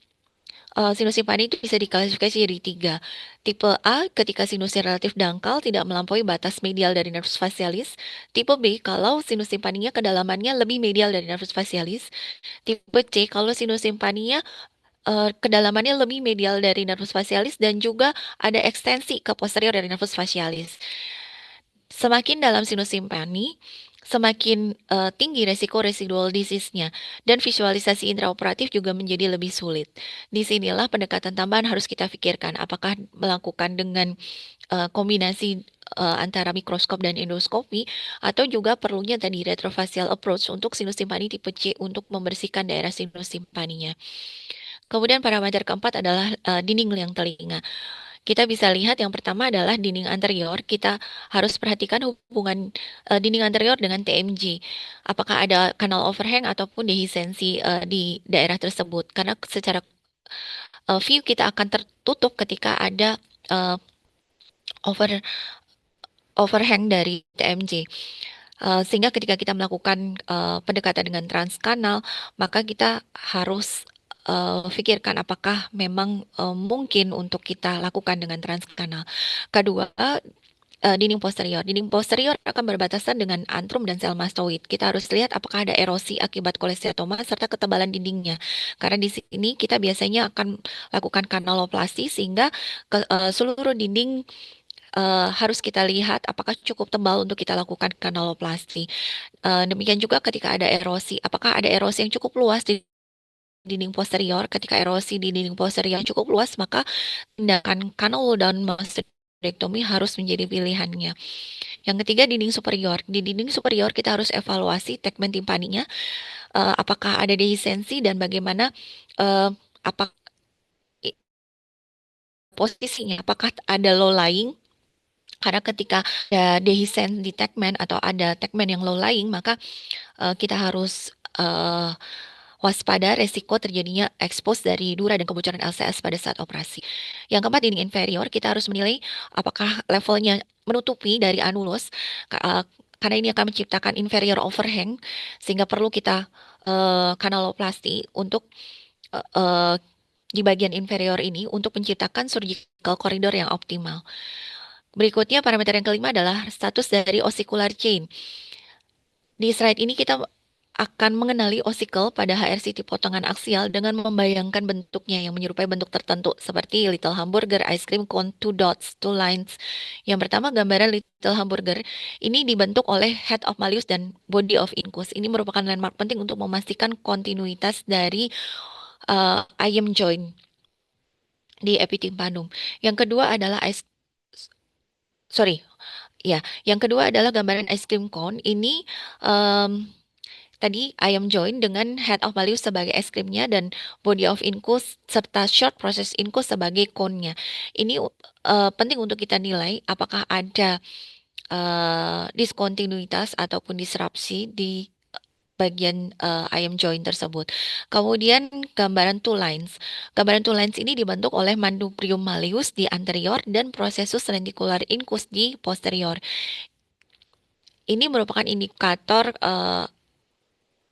Sinus timpani itu bisa diklasifikasi jadi tiga. Tipe A, ketika sinusnya relatif dangkal, tidak melampaui batas medial dari nervus facialis. Tipe B, kalau sinus timpaninya kedalamannya lebih medial dari nervus facialis. Tipe C, kalau sinus timpaninya kedalamannya lebih medial dari nervus facialis dan juga ada ekstensi ke posterior dari nervus facialis. Semakin dalam sinus timpani, semakin tinggi resiko residual disease-nya, dan visualisasi intraoperatif juga menjadi lebih sulit. Disinilah pendekatan tambahan harus kita pikirkan, apakah melakukan dengan kombinasi antara mikroskop dan endoskopi, atau juga perlunya tadi retrofacial approach untuk sinus timpani tipe C untuk membersihkan daerah sinus timpaninya. Kemudian parameter keempat adalah dinding liang telinga. Kita bisa lihat yang pertama adalah dinding anterior. Kita harus perhatikan hubungan dinding anterior dengan TMJ. Apakah ada kanal overhang ataupun dehiscensi di daerah tersebut. Karena secara view kita akan tertutup ketika ada uh, over overhang dari TMJ. Sehingga ketika kita melakukan pendekatan dengan transkanal, maka kita harus pikirkan apakah memang mungkin untuk kita lakukan dengan transkanal. Kedua, dinding posterior. Dinding posterior akan berbatasan dengan antrum dan sel mastoid. Kita harus lihat apakah ada erosi akibat kolesteatoma serta ketebalan dindingnya. Karena di sini kita biasanya akan lakukan kanaloplasti sehingga seluruh dinding harus kita lihat apakah cukup tebal untuk kita lakukan kanaloplasti. Demikian juga ketika ada erosi, apakah ada erosi yang cukup luas di dinding posterior. Ketika erosi di dinding posterior yang cukup luas, maka tindakan kanalodon mastectomy harus menjadi pilihannya. Yang ketiga, dinding superior. Di dinding superior kita harus evaluasi tegmen timpaninya, apakah ada dehistensi dan bagaimana uh, apa posisinya, apakah ada low lying. Karena ketika ada dehiscence di tegmen atau ada tegmen yang low lying, maka kita harus waspada resiko terjadinya expose dari dura dan kebocoran LCS pada saat operasi. Yang keempat, dinding inferior, kita harus menilai apakah levelnya menutupi dari anulus, karena ini akan menciptakan inferior overhang, sehingga perlu kita kanaloplasti untuk uh, uh, di bagian inferior ini untuk menciptakan surgical corridor yang optimal. Berikutnya, parameter yang kelima adalah status dari ossicular chain. Di slide ini kita akan mengenali osicle pada HRCT potongan aksial dengan membayangkan bentuknya yang menyerupai bentuk tertentu seperti little hamburger, ice cream cone, two dots, two lines. Yang pertama, gambaran little hamburger ini dibentuk oleh head of malleus dan body of incus. Ini merupakan landmark penting untuk memastikan kontinuitas dari iam joint di epitympanum. Yang kedua adalah sorry, ya, yang kedua adalah gambaran ice cream cone. Ini em, tadi ayam join dengan head of malleus sebagai es krimnya dan body of incus serta short process incus sebagai cone-nya. Ini penting untuk kita nilai apakah ada diskontinuitas ataupun disrupsi di bagian ayam join tersebut. Kemudian gambaran two lines. Gambaran two lines ini dibentuk oleh manubrium malleus di anterior dan processus lenticular incus di posterior. Ini merupakan indikator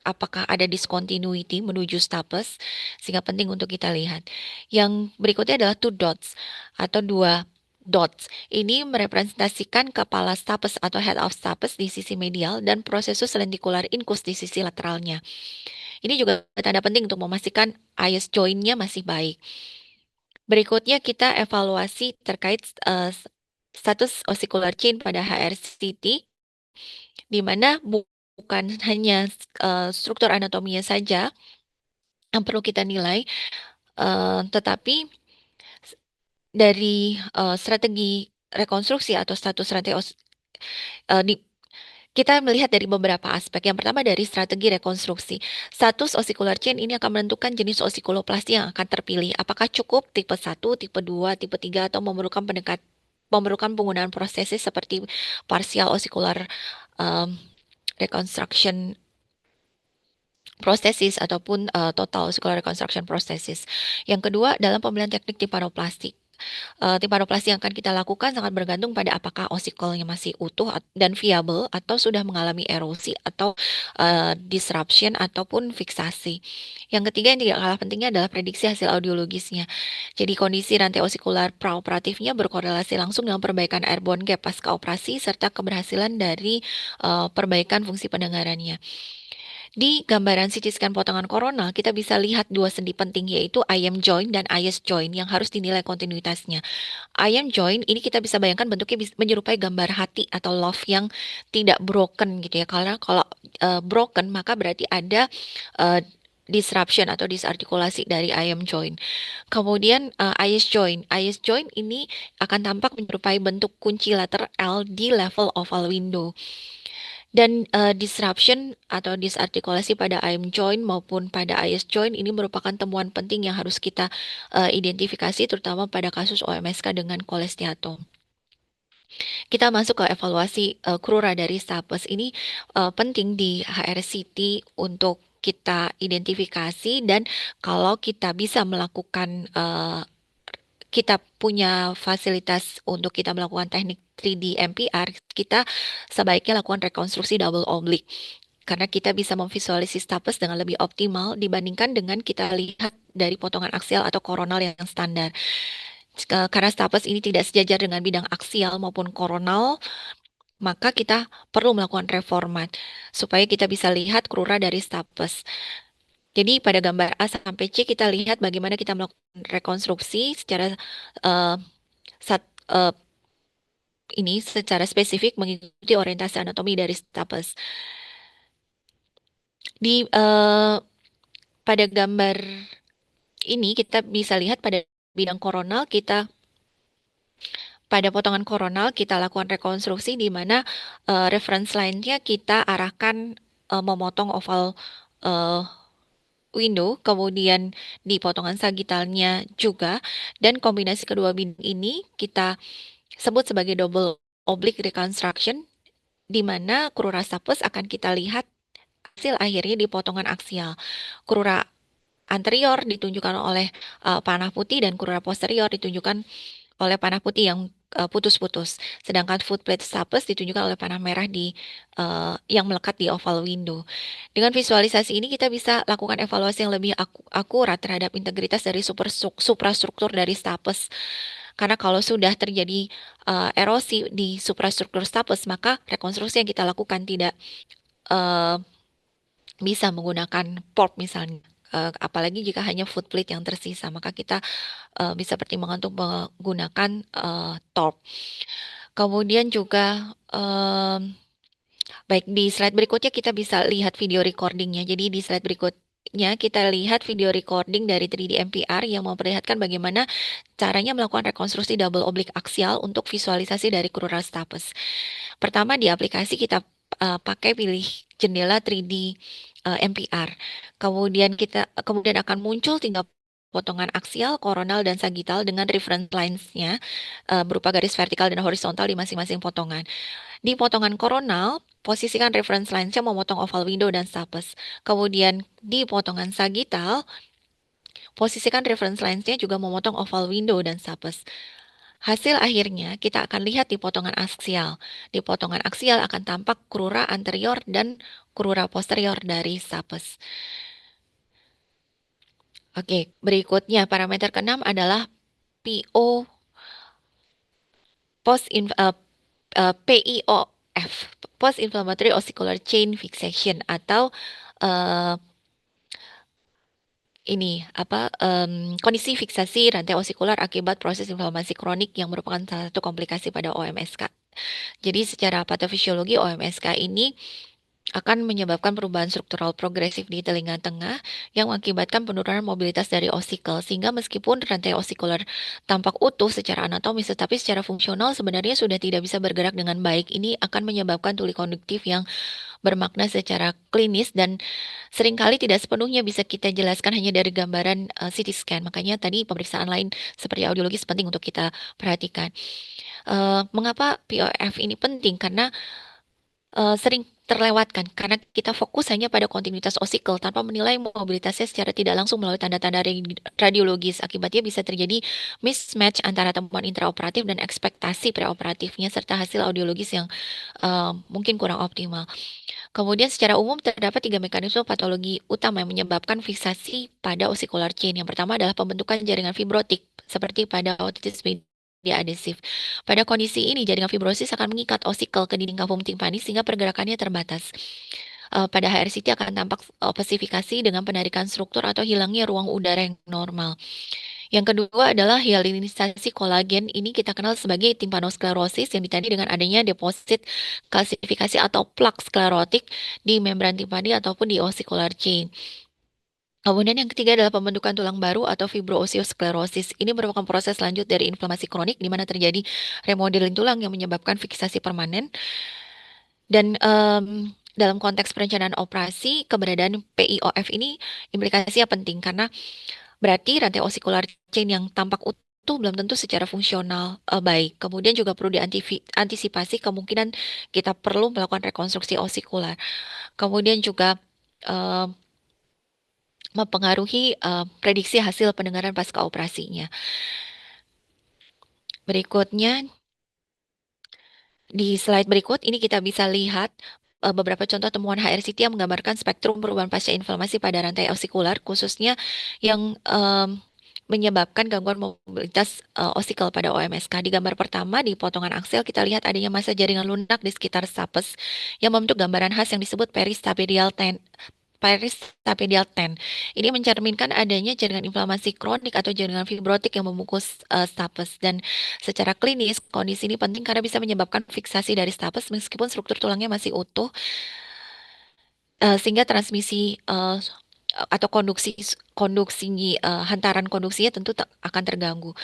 apakah ada discontinuity menuju stapes, sehingga penting untuk kita lihat. Yang berikutnya adalah two dots atau dua dots. Ini merepresentasikan kepala stapes atau head of stapes di sisi medial dan prosesus lenticular incus di sisi lateralnya. Ini juga tanda penting untuk memastikan ius joint-nya masih baik. Berikutnya kita evaluasi terkait status ossicular chain pada HRCT, di mana bukan hanya struktur anatominya saja yang perlu kita nilai, tetapi dari strategi rekonstruksi atau status rantai kita melihat dari beberapa aspek. Yang pertama dari strategi rekonstruksi. Status ossicular chain ini akan menentukan jenis ossiculoplasty yang akan terpilih. Apakah cukup tipe 1, tipe 2, tipe 3 atau memerlukan penggunaan prosesis seperti partial ossicular um, reconstruction prostesis ataupun total ossicular reconstruction prostesis. Yang kedua, dalam pemilihan teknik timparoplastik. Timparoplasti yang akan kita lakukan sangat bergantung pada apakah osikelnya masih utuh dan viable atau sudah mengalami erosi atau disruption ataupun fiksasi. Yang ketiga yang tidak kalah pentingnya adalah prediksi hasil audiologisnya. Jadi kondisi rantai osikular praoperatifnya berkorelasi langsung dengan perbaikan airborne gap pasca operasi serta keberhasilan dari perbaikan fungsi pendengarannya. Di gambaran CT scan potongan koronal, kita bisa lihat dua sendi penting yaitu IM joint dan IS joint yang harus dinilai kontinuitasnya. IM joint ini kita bisa bayangkan bentuknya menyerupai gambar hati atau love yang tidak broken gitu ya. Karena kalau broken maka berarti ada uh, disruption atau disartikulasi dari IM joint. Kemudian IS joint ini akan tampak menyerupai bentuk kunci letter L di level oval window. Dan disruption atau disartikulasi pada IM joint maupun pada IS joint ini merupakan temuan penting yang harus kita identifikasi terutama pada kasus OMSK dengan kolesteatom. Kita masuk ke evaluasi krura dari stapes ini penting di HRCT untuk kita identifikasi dan kalau kita bisa melakukan kita punya fasilitas untuk kita melakukan teknik 3D MPR, kita sebaiknya lakukan rekonstruksi double oblique. Karena kita bisa memvisualisasi stapes dengan lebih optimal dibandingkan dengan kita lihat dari potongan aksial atau koronal yang standar. Karena stapes ini tidak sejajar dengan bidang aksial maupun koronal, maka kita perlu melakukan reformat supaya kita bisa lihat krura dari stapes. Jadi pada gambar A sampai C kita lihat bagaimana kita melakukan rekonstruksi secara eh, sat, eh, ini secara spesifik mengikuti orientasi anatomi dari stapes. Pada gambar ini kita bisa lihat pada bidang koronal kita pada potongan koronal kita lakukan rekonstruksi di mana reference line-nya kita arahkan memotong oval eh, window, kemudian di potongan sagitalnya juga, dan kombinasi kedua bidang ini kita sebut sebagai double oblique reconstruction, di mana krura stapes akan kita lihat hasil akhirnya di potongan aksial. Krura anterior ditunjukkan oleh panah putih dan krura posterior ditunjukkan oleh panah putih yang putus-putus. Sedangkan footplate stapes ditunjukkan oleh panah merah yang melekat di oval window. Dengan visualisasi ini kita bisa lakukan evaluasi yang lebih akurat terhadap integritas dari suprastruktur dari stapes. Karena kalau sudah terjadi erosi di suprastruktur stapes, maka rekonstruksi yang kita lakukan tidak eh, bisa menggunakan PORP misalnya. Apalagi jika hanya footplate yang tersisa, maka kita bisa pertimbangan untuk menggunakan TORP. Kemudian juga baik di slide berikutnya kita bisa lihat video recordingnya. Jadi di slide berikutnya kita lihat video recording dari 3D MPR yang memperlihatkan bagaimana caranya melakukan rekonstruksi double oblique aksial untuk visualisasi dari crural stapes. Pertama di aplikasi kita pakai pilih jendela 3D MPR. Kemudian akan muncul tinggal potongan aksial, koronal, dan sagital dengan reference lines-nya berupa garis vertikal dan horizontal di masing-masing potongan. Di potongan koronal, posisikan reference lines-nya memotong oval window dan stapes. Kemudian di potongan sagital, posisikan reference lines-nya juga memotong oval window dan stapes. Hasil akhirnya kita akan lihat di potongan aksial. Di potongan aksial akan tampak krura anterior dan krura posterior dari stapes. Oke, berikutnya parameter keenam adalah PO post in, PIOF, post inflammatory ossicular chain fixation, atau eh, kondisi fiksasi rantai osikular akibat proses inflamasi kronik yang merupakan salah satu komplikasi pada OMSK. Jadi secara patofisiologi OMSK ini akan menyebabkan perubahan struktural progresif di telinga tengah yang mengakibatkan penurunan mobilitas dari osikel, sehingga meskipun rantai osikuler tampak utuh secara anatomis, tetapi secara fungsional sebenarnya sudah tidak bisa bergerak dengan baik. Ini akan menyebabkan tuli konduktif yang bermakna secara klinis dan seringkali tidak sepenuhnya bisa kita jelaskan hanya dari gambaran CT scan. Makanya tadi pemeriksaan lain seperti audiologis penting untuk kita perhatikan. Mengapa POF ini penting? Karena sering terlewatkan karena kita fokus hanya pada kontinuitas osikel tanpa menilai mobilitasnya secara tidak langsung melalui tanda-tanda radiologis. Akibatnya bisa terjadi mismatch antara temuan intraoperatif dan ekspektasi preoperatifnya serta hasil audiologis yang mungkin kurang optimal. Kemudian secara umum terdapat tiga mekanisme patologi utama yang menyebabkan fiksasi pada osikular chain. Yang pertama adalah pembentukan jaringan fibrotik seperti pada otitis media adesif. Pada kondisi ini, jaringan fibrosis akan mengikat osikel ke dinding kavum timpani sehingga pergerakannya terbatas. Pada HRCT akan tampak opasifikasi dengan penarikan struktur atau hilangnya ruang udara yang normal. Yang kedua adalah hyalinisasi kolagen. Ini kita kenal sebagai timpanosklerosis yang ditandai dengan adanya deposit kalsifikasi atau plak sklerotik di membran timpani ataupun di ossicular chain. Kemudian yang ketiga adalah pembentukan tulang baru atau fibroosteosklerosis. Ini merupakan proses lanjut dari inflamasi kronik di mana terjadi remodeling tulang yang menyebabkan fiksasi permanen. Dan dalam konteks perencanaan operasi, keberadaan PIOF ini implikasinya penting karena berarti rantai osikular chain yang tampak utuh belum tentu secara fungsional baik. Kemudian juga perlu diantisipasi kemungkinan kita perlu melakukan rekonstruksi osikular. Kemudian juga eh, mempengaruhi prediksi hasil pendengaran pasca operasinya. Berikutnya, di slide berikut ini kita bisa lihat beberapa contoh temuan HRCT yang menggambarkan spektrum perubahan pasca inflamasi pada rantai osikular, khususnya yang menyebabkan gangguan mobilitas osikel pada OMSK. Di gambar pertama, di potongan aksel, kita lihat adanya massa jaringan lunak di sekitar stapes yang membentuk gambaran khas yang disebut peristapedial ten. Ini mencerminkan adanya jaringan inflamasi kronik atau jaringan fibrotik yang membungkus stapes. Dan secara klinis, kondisi ini penting karena bisa menyebabkan fiksasi dari stapes meskipun struktur tulangnya masih utuh, sehingga transmisi atau konduksi hantaran konduksinya tentu akan terganggu.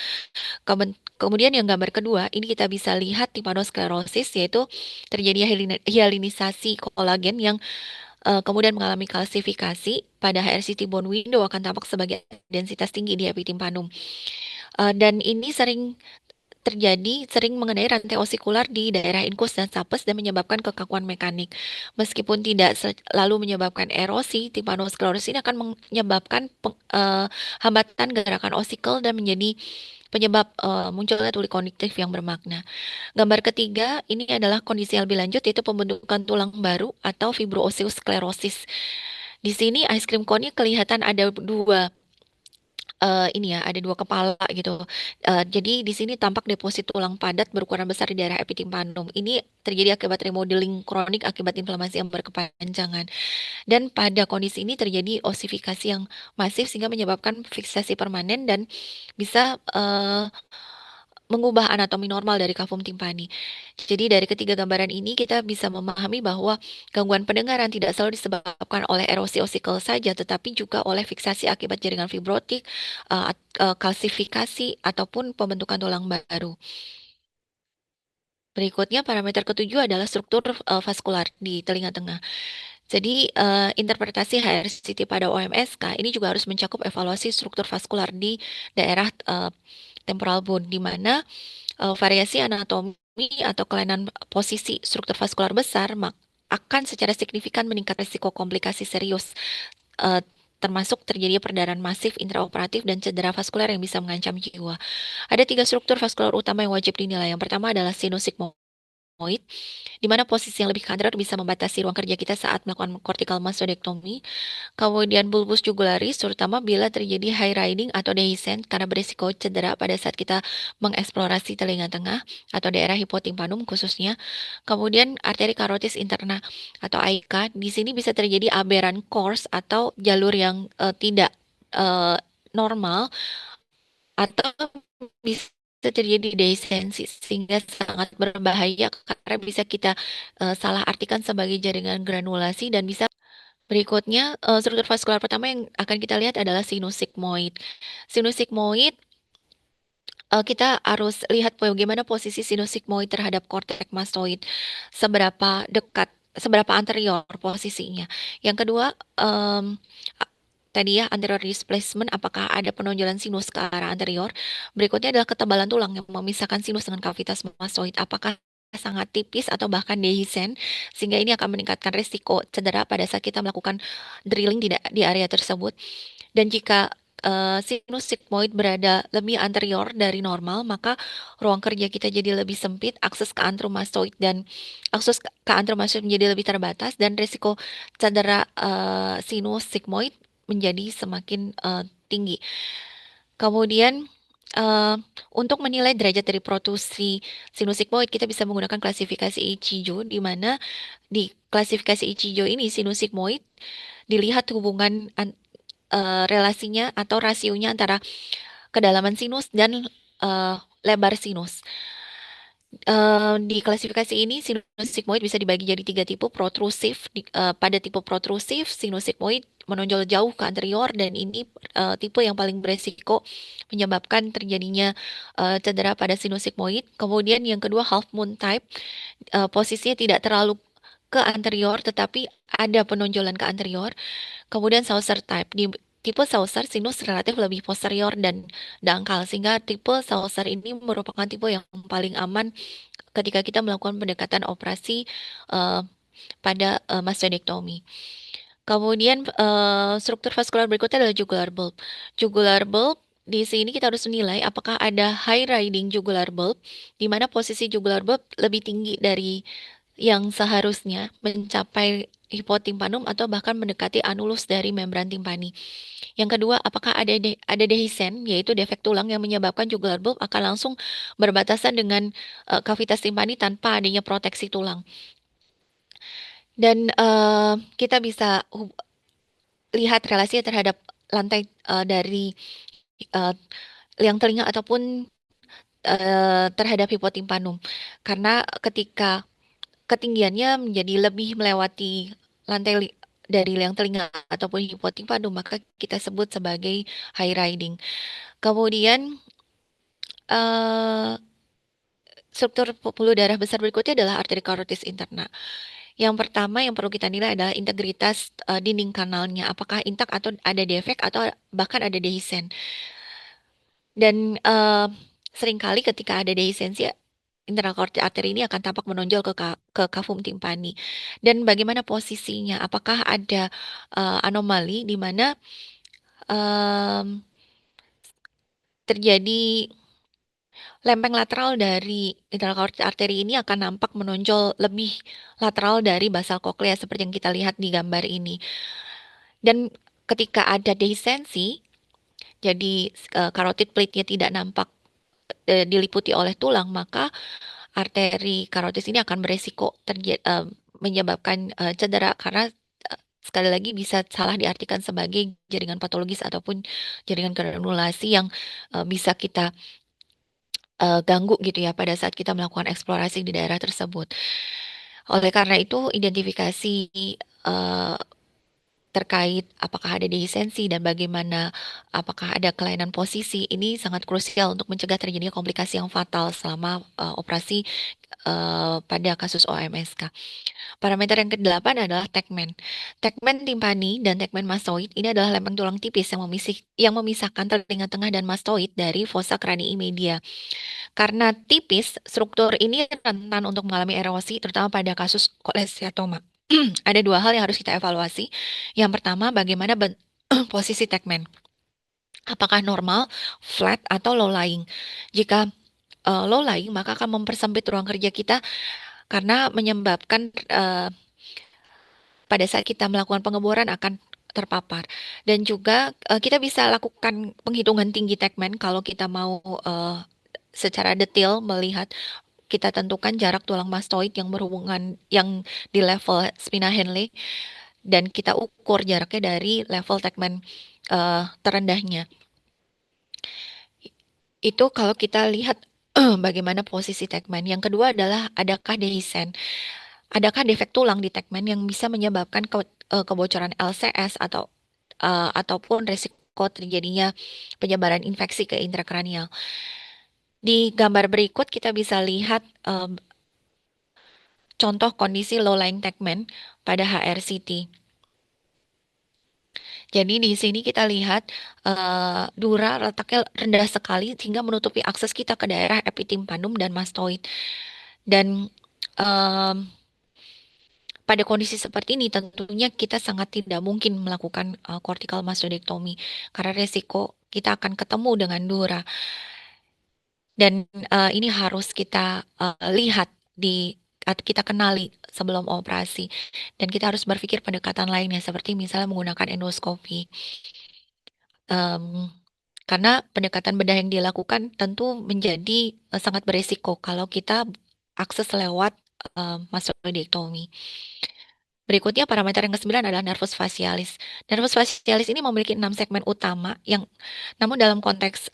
Kemudian yang gambar kedua, ini kita bisa lihat timpanosklerosis, yaitu terjadi hyalinisasi kolagen yang kemudian mengalami kalsifikasi. Pada HRCT bone window akan tampak sebagai densitas tinggi di epitimpanum. Dan ini sering mengenai rantai osikular di daerah inkus dan stapes dan menyebabkan kekakuan mekanik. Meskipun tidak selalu menyebabkan erosi, timpanosklerosis ini akan menyebabkan hambatan gerakan osikel dan menjadi penyebab munculnya tuli kognitif yang bermakna. Gambar ketiga ini adalah kondisi yang lebih lanjut, yaitu pembentukan tulang baru atau fibroosteosklerosis. Di sini ice cream cone-nya kelihatan ada dua ini ya, ada dua kepala gitu. Jadi di sini tampak deposit tulang padat berukuran besar di daerah epitimpanum. Ini terjadi akibat remodeling kronik akibat inflamasi yang berkepanjangan. Dan pada kondisi ini terjadi osifikasi yang masif sehingga menyebabkan fiksasi permanen dan bisa mengubah anatomi normal dari kavum timpani. Jadi dari ketiga gambaran ini kita bisa memahami bahwa gangguan pendengaran tidak selalu disebabkan oleh erosi osikel saja, tetapi juga oleh fiksasi akibat jaringan fibrotik, kalsifikasi, ataupun pembentukan tulang baru. Berikutnya parameter ketujuh adalah struktur vaskular di telinga tengah. Jadi interpretasi HRCT pada OMSK ini juga harus mencakup evaluasi struktur vaskular di daerah temporal bone, di mana variasi anatomi atau kelainan posisi struktur vaskular besar akan secara signifikan meningkat risiko komplikasi serius, eh, termasuk terjadinya perdarahan masif intraoperatif dan cedera vaskuler yang bisa mengancam jiwa. Ada tiga struktur vaskular utama yang wajib dinilai. Yang pertama adalah sinus sigmoid, di mana posisi yang lebih ke anterior bisa membatasi ruang kerja kita saat melakukan cortical mastodectomy. Kemudian bulbus jugularis, terutama bila terjadi high riding atau dehiscent karena berisiko cedera pada saat kita mengeksplorasi telinga tengah atau daerah hipotimpanum khususnya. Kemudian arteri karotis interna atau AIK, di sini bisa terjadi aberrant course atau jalur yang tidak eh, normal, atau bisa terjadi dehiscensi sehingga sangat berbahaya karena bisa kita salah artikan sebagai jaringan granulasi dan bisa. Berikutnya, struktur vaskular pertama yang akan kita lihat adalah sinus sigmoid. Sinus sigmoid, kita harus lihat bagaimana posisi sinus sigmoid terhadap korteks mastoid, seberapa dekat, seberapa anterior posisinya. Yang kedua, tadi ya anterior displacement, apakah ada penonjolan sinus ke arah anterior. Berikutnya adalah ketebalan tulang yang memisahkan sinus dengan kavitas mastoid, apakah sangat tipis atau bahkan dehiscent, sehingga ini akan meningkatkan risiko cedera pada saat kita melakukan drilling di area tersebut. Dan jika sinus sigmoid berada lebih anterior dari normal, maka ruang kerja kita jadi lebih sempit, akses ke antrum mastoid dan akses ke antrum mastoid menjadi lebih terbatas, dan risiko cedera sinus sigmoid menjadi semakin tinggi. Kemudian eh, untuk menilai derajat dari protrusi sinus sigmoid, kita bisa menggunakan klasifikasi Ichijo, di mana di klasifikasi Ichijo ini sinus sigmoid dilihat hubungan relasinya atau rasionya antara kedalaman sinus dan lebar sinus. Di klasifikasi ini sinus sigmoid bisa dibagi jadi tiga tipe protrusif. Pada tipe protrusif, sinus sigmoid menonjol jauh ke anterior, dan ini tipe yang paling beresiko menyebabkan terjadinya cedera pada sinus sigmoid. Kemudian yang kedua, half moon type, posisinya tidak terlalu ke anterior tetapi ada penonjolan ke anterior. Kemudian saucer type, di tipe saucer sinus relatif lebih posterior dan dangkal, sehingga tipe saucer ini merupakan tipe yang paling aman ketika kita melakukan pendekatan operasi eh, pada mastodektomi. Kemudian struktur vaskular berikutnya adalah jugular bulb. Jugular bulb, di sini kita harus menilai apakah ada high riding jugular bulb, di mana posisi jugular bulb lebih tinggi dari yang seharusnya mencapai hipotimpanum atau bahkan mendekati anulus dari membran timpani. Yang kedua, apakah ada dehiscence, yaitu defek tulang yang menyebabkan jugular bulb akan langsung berbatasan dengan kavitas timpani tanpa adanya proteksi tulang. Dan kita bisa lihat relasinya terhadap lantai dari eh, liang telinga ataupun terhadap hipotimpanum. Karena ketika ketinggiannya menjadi lebih melewati lantai dari liang telinga ataupun hipotimpanum, maka kita sebut sebagai high riding. Kemudian eh, struktur pembuluh darah besar berikutnya adalah arteri karotis interna. Yang pertama yang perlu kita nilai adalah integritas dinding kanalnya, apakah intak atau ada defek atau bahkan ada dehiscence. Dan seringkali ketika ada dehistensi, internal carotid artery ini akan tampak menonjol ke kavum timpani. Dan bagaimana posisinya? Apakah ada anomali di mana em, terjadi lempeng lateral dari internal carotid artery ini akan nampak menonjol lebih lateral dari basal cochlea seperti yang kita lihat di gambar ini. Dan ketika ada dehistensi, jadi carotid plate-nya tidak nampak diliputi oleh tulang, maka arteri karotis ini akan beresiko menyebabkan cedera karena sekali lagi bisa salah diartikan sebagai jaringan patologis ataupun jaringan granulasi yang bisa kita ganggu gitu ya pada saat kita melakukan eksplorasi di daerah tersebut. Oleh karena itu, identifikasi eh, terkait apakah ada dehistensi dan bagaimana apakah ada kelainan posisi ini sangat krusial untuk mencegah terjadinya komplikasi yang fatal selama operasi pada kasus OMSK. Parameter yang kedelapan adalah tegmen. Tegmen timpani dan tegmen mastoid ini adalah lempeng tulang tipis yang memisahkan telinga tengah dan mastoid dari fossa cranii media. Karena tipis, struktur ini rentan untuk mengalami erosi, terutama pada kasus kolesteatoma. Ada dua hal yang harus kita evaluasi. Yang pertama, bagaimana posisi tegmen. Apakah normal, flat, atau low lying? Jika low lying, maka akan mempersempit ruang kerja kita karena menyebabkan pada saat kita melakukan pengeboran akan terpapar. Dan juga kita bisa lakukan penghitungan tinggi tegmen kalau kita mau secara detail melihat, kita tentukan jarak tulang mastoid yang berhubungan yang di level spina Henle dan kita ukur jaraknya dari level tegmen terendahnya. Itu kalau kita lihat bagaimana posisi tegmen. Yang kedua adalah adakah dehiscence, adakah defek tulang di tegmen yang bisa menyebabkan kebocoran LCS ataupun resiko terjadinya penyebaran infeksi ke intrakranial. Di gambar berikut kita bisa lihat contoh kondisi low lying tegmen pada HRCT. Jadi di sini kita lihat dura letaknya rendah sekali sehingga menutupi akses kita ke daerah epitimpanum dan mastoid. Dan em, pada kondisi seperti ini tentunya kita sangat tidak mungkin melakukan cortical mastodectomy karena resiko kita akan ketemu dengan dura. Dan ini harus kita lihat kita kenali sebelum operasi. Dan kita harus berpikir pendekatan lainnya seperti misalnya menggunakan endoskopi. Em, karena pendekatan bedah yang dilakukan tentu menjadi sangat beresiko kalau kita akses lewat mastodektomi. Berikutnya parameter yang ke-9 adalah nervus facialis. Nervus facialis ini memiliki 6 segmen utama yang namun dalam konteks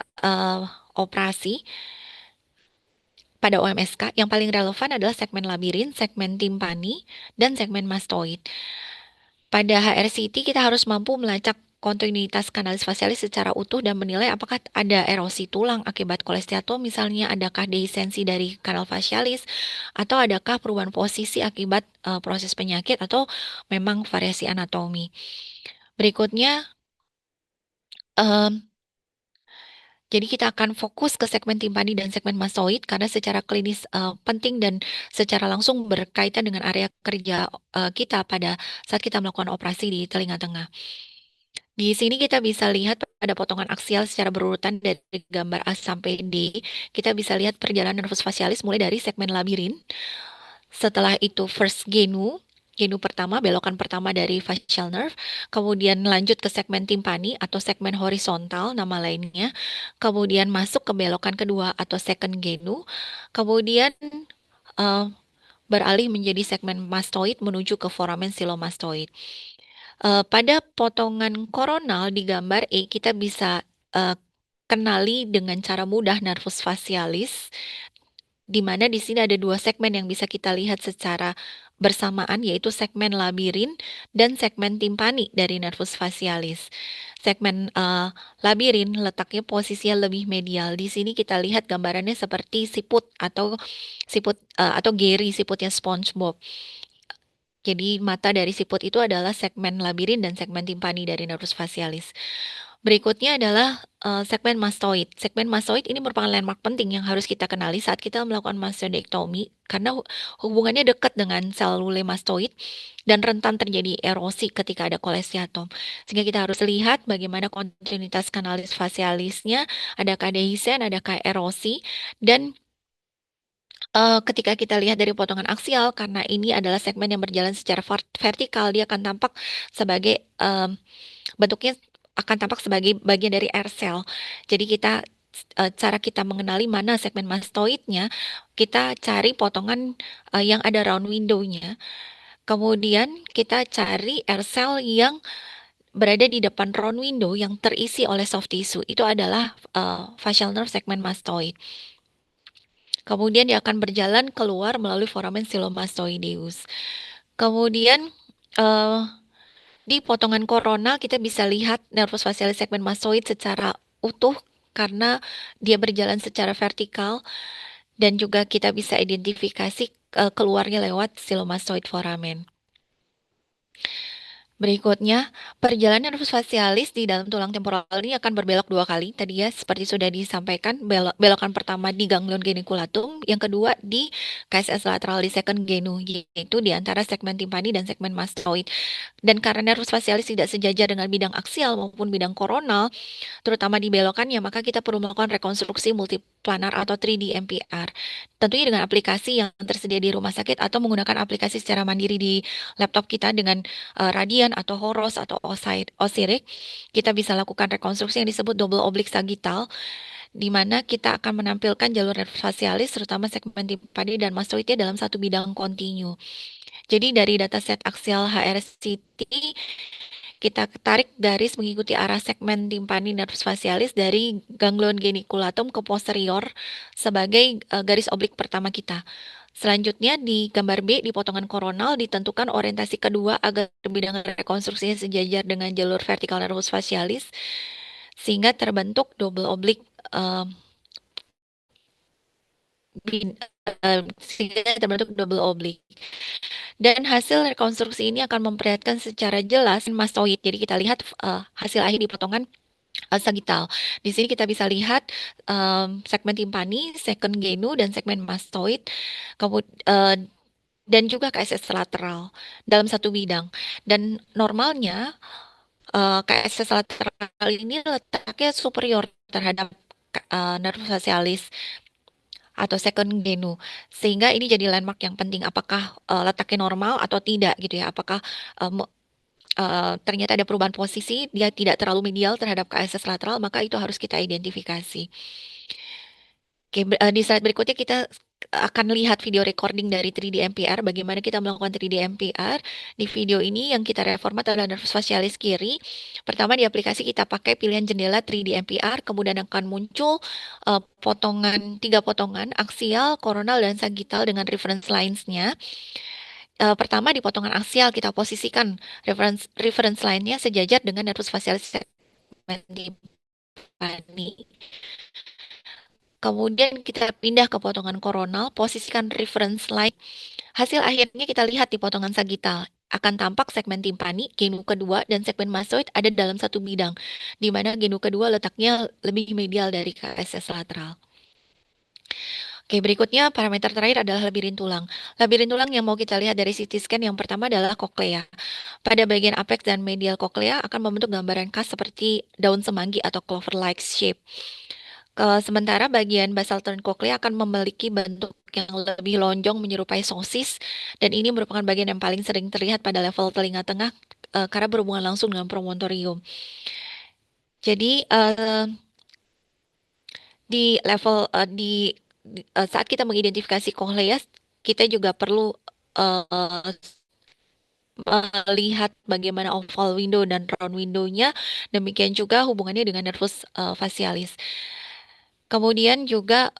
operasi pada OMSK yang paling relevan adalah segmen labirin, segmen timpani, dan segmen mastoid. Pada HRCT kita harus mampu melacak kontinuitas kanalis facialis secara utuh dan menilai apakah ada erosi tulang akibat kolesteatom, misalnya adakah dehistensi dari kanal facialis atau adakah perubahan posisi akibat proses penyakit atau memang variasi anatomi. Berikutnya, em, jadi kita akan fokus ke segmen timpani dan segmen mastoid karena secara klinis penting dan secara langsung berkaitan dengan area kerja kita pada saat kita melakukan operasi di telinga tengah. Di sini kita bisa lihat pada potongan aksial secara berurutan dari gambar A sampai D. Kita bisa lihat perjalanan nervus facialis mulai dari segmen labirin Setelah itu first genu pertama, belokan pertama dari facial nerve, kemudian lanjut ke segmen timpani atau segmen horizontal nama lainnya, kemudian masuk ke belokan kedua atau second genu, kemudian eh, beralih menjadi segmen mastoid menuju ke foramen silomastoid. Pada potongan koronal di gambar E kita bisa eh, kenali dengan cara mudah nervus facialis, di mana di sini ada dua segmen yang bisa kita lihat secara bersamaan, yaitu segmen labirin dan segmen timpani dari nervus facialis. Segmen labirin letaknya posisinya lebih medial. Di sini kita lihat gambarannya seperti siput atau Gary, siputnya SpongeBob. Jadi mata dari siput itu adalah segmen labirin dan segmen timpani dari nervus facialis. Berikutnya adalah segmen mastoid. Segmen mastoid ini merupakan landmark penting yang harus kita kenali saat kita melakukan mastoidektomi karena hubungannya dekat dengan selule mastoid dan rentan terjadi erosi ketika ada kolesiatom. Sehingga kita harus lihat bagaimana kontinuitas kanalis facialisnya, adakah dehiscent, adakah erosi, dan ketika kita lihat dari potongan aksial, karena ini adalah segmen yang berjalan secara vertikal, dia akan tampak sebagai bentuknya akan tampak sebagai bagian dari air cell. Jadi cara kita mengenali mana segmen mastoidnya, kita cari potongan yang ada round window-nya. Kemudian kita cari air cell yang berada di depan round window yang terisi oleh soft tissue. Itu adalah facial nerve segmen mastoid. Kemudian dia akan berjalan keluar melalui foramen silomastoideus. Kemudian eh, di potongan koronal kita bisa lihat nervus facialis segmen mastoid secara utuh karena dia berjalan secara vertikal dan juga kita bisa identifikasi keluarnya lewat silomastoid foramen. Berikutnya, perjalanan nervus facialis di dalam tulang temporal ini akan berbelok dua kali. Tadi ya, seperti sudah disampaikan, belokan pertama di ganglion geniculatum, yang kedua di KSS lateral di second genu, yaitu di antara segmen timpani dan segmen mastoid. Dan karena nervus facialis tidak sejajar dengan bidang aksial maupun bidang koronal, terutama di belokannya, maka kita perlu melakukan rekonstruksi multiplanar atau 3D MPR. Tentunya dengan aplikasi yang tersedia di rumah sakit atau menggunakan aplikasi secara mandiri di laptop kita dengan Radian atau Horos atau Osirik, kita bisa lakukan rekonstruksi yang disebut double oblique sagittal, di mana kita akan menampilkan jalur nervus facialis, terutama segmen timpani dan mastoidnya dalam satu bidang kontinu. Jadi dari dataset aksial HRCT, kita tarik garis mengikuti arah segmen timpani nervus facialis dari ganglion geniculatum ke posterior sebagai garis oblik pertama kita. Selanjutnya di gambar B di potongan koronal ditentukan orientasi kedua agar bidang rekonstruksinya sejajar dengan jalur vertikal nervus facialis sehingga terbentuk double oblik sehingga terbentuk double oblik. Dan hasil rekonstruksi ini akan memperlihatkan secara jelas mastoid. Jadi kita lihat hasil akhir di potongan sagittal. Di sini kita bisa lihat segmen timpani, second genu, dan segmen mastoid, dan juga KSS lateral dalam satu bidang. Dan normalnya KSS lateral ini letaknya superior terhadap nervus facialis atau second genu, sehingga ini jadi landmark yang penting, apakah letaknya normal atau tidak gitu ya, apakah ternyata ada perubahan posisi, dia tidak terlalu medial terhadap KSS lateral, maka itu harus kita identifikasi. Oke, di slide berikutnya kita akan lihat video recording dari 3D MPR, bagaimana kita melakukan 3D MPR. Di video ini yang kita reformat adalah nervus facialis kiri. Pertama di aplikasi kita pakai pilihan jendela 3D MPR, kemudian akan muncul tiga potongan, aksial, koronal, dan sagittal dengan reference lines-nya. Pertama di potongan aksial kita posisikan reference line-nya sejajar dengan nervus facialis segmen timpani. Kemudian kita pindah ke potongan koronal, posisikan reference line. Hasil akhirnya kita lihat di potongan sagittal. Akan tampak segmen timpani, genu kedua, dan segmen mastoid ada dalam satu bidang, di mana genu kedua letaknya lebih medial dari KSS lateral. Oke, berikutnya parameter terakhir adalah labirin tulang. Labirin tulang yang mau kita lihat dari CT scan yang pertama adalah koklea. Pada bagian apex dan medial koklea akan membentuk gambaran khas seperti daun semanggi atau clover-like shape. Sementara bagian basal turn cochlea akan memiliki bentuk yang lebih lonjong menyerupai sosis, dan ini merupakan bagian yang paling sering terlihat pada level telinga tengah karena berhubungan langsung dengan promontorium. Jadi di level saat kita mengidentifikasi cochlea, kita juga perlu eh, melihat bagaimana oval window dan round window-nya, demikian juga hubungannya dengan nervus facialis. Kemudian juga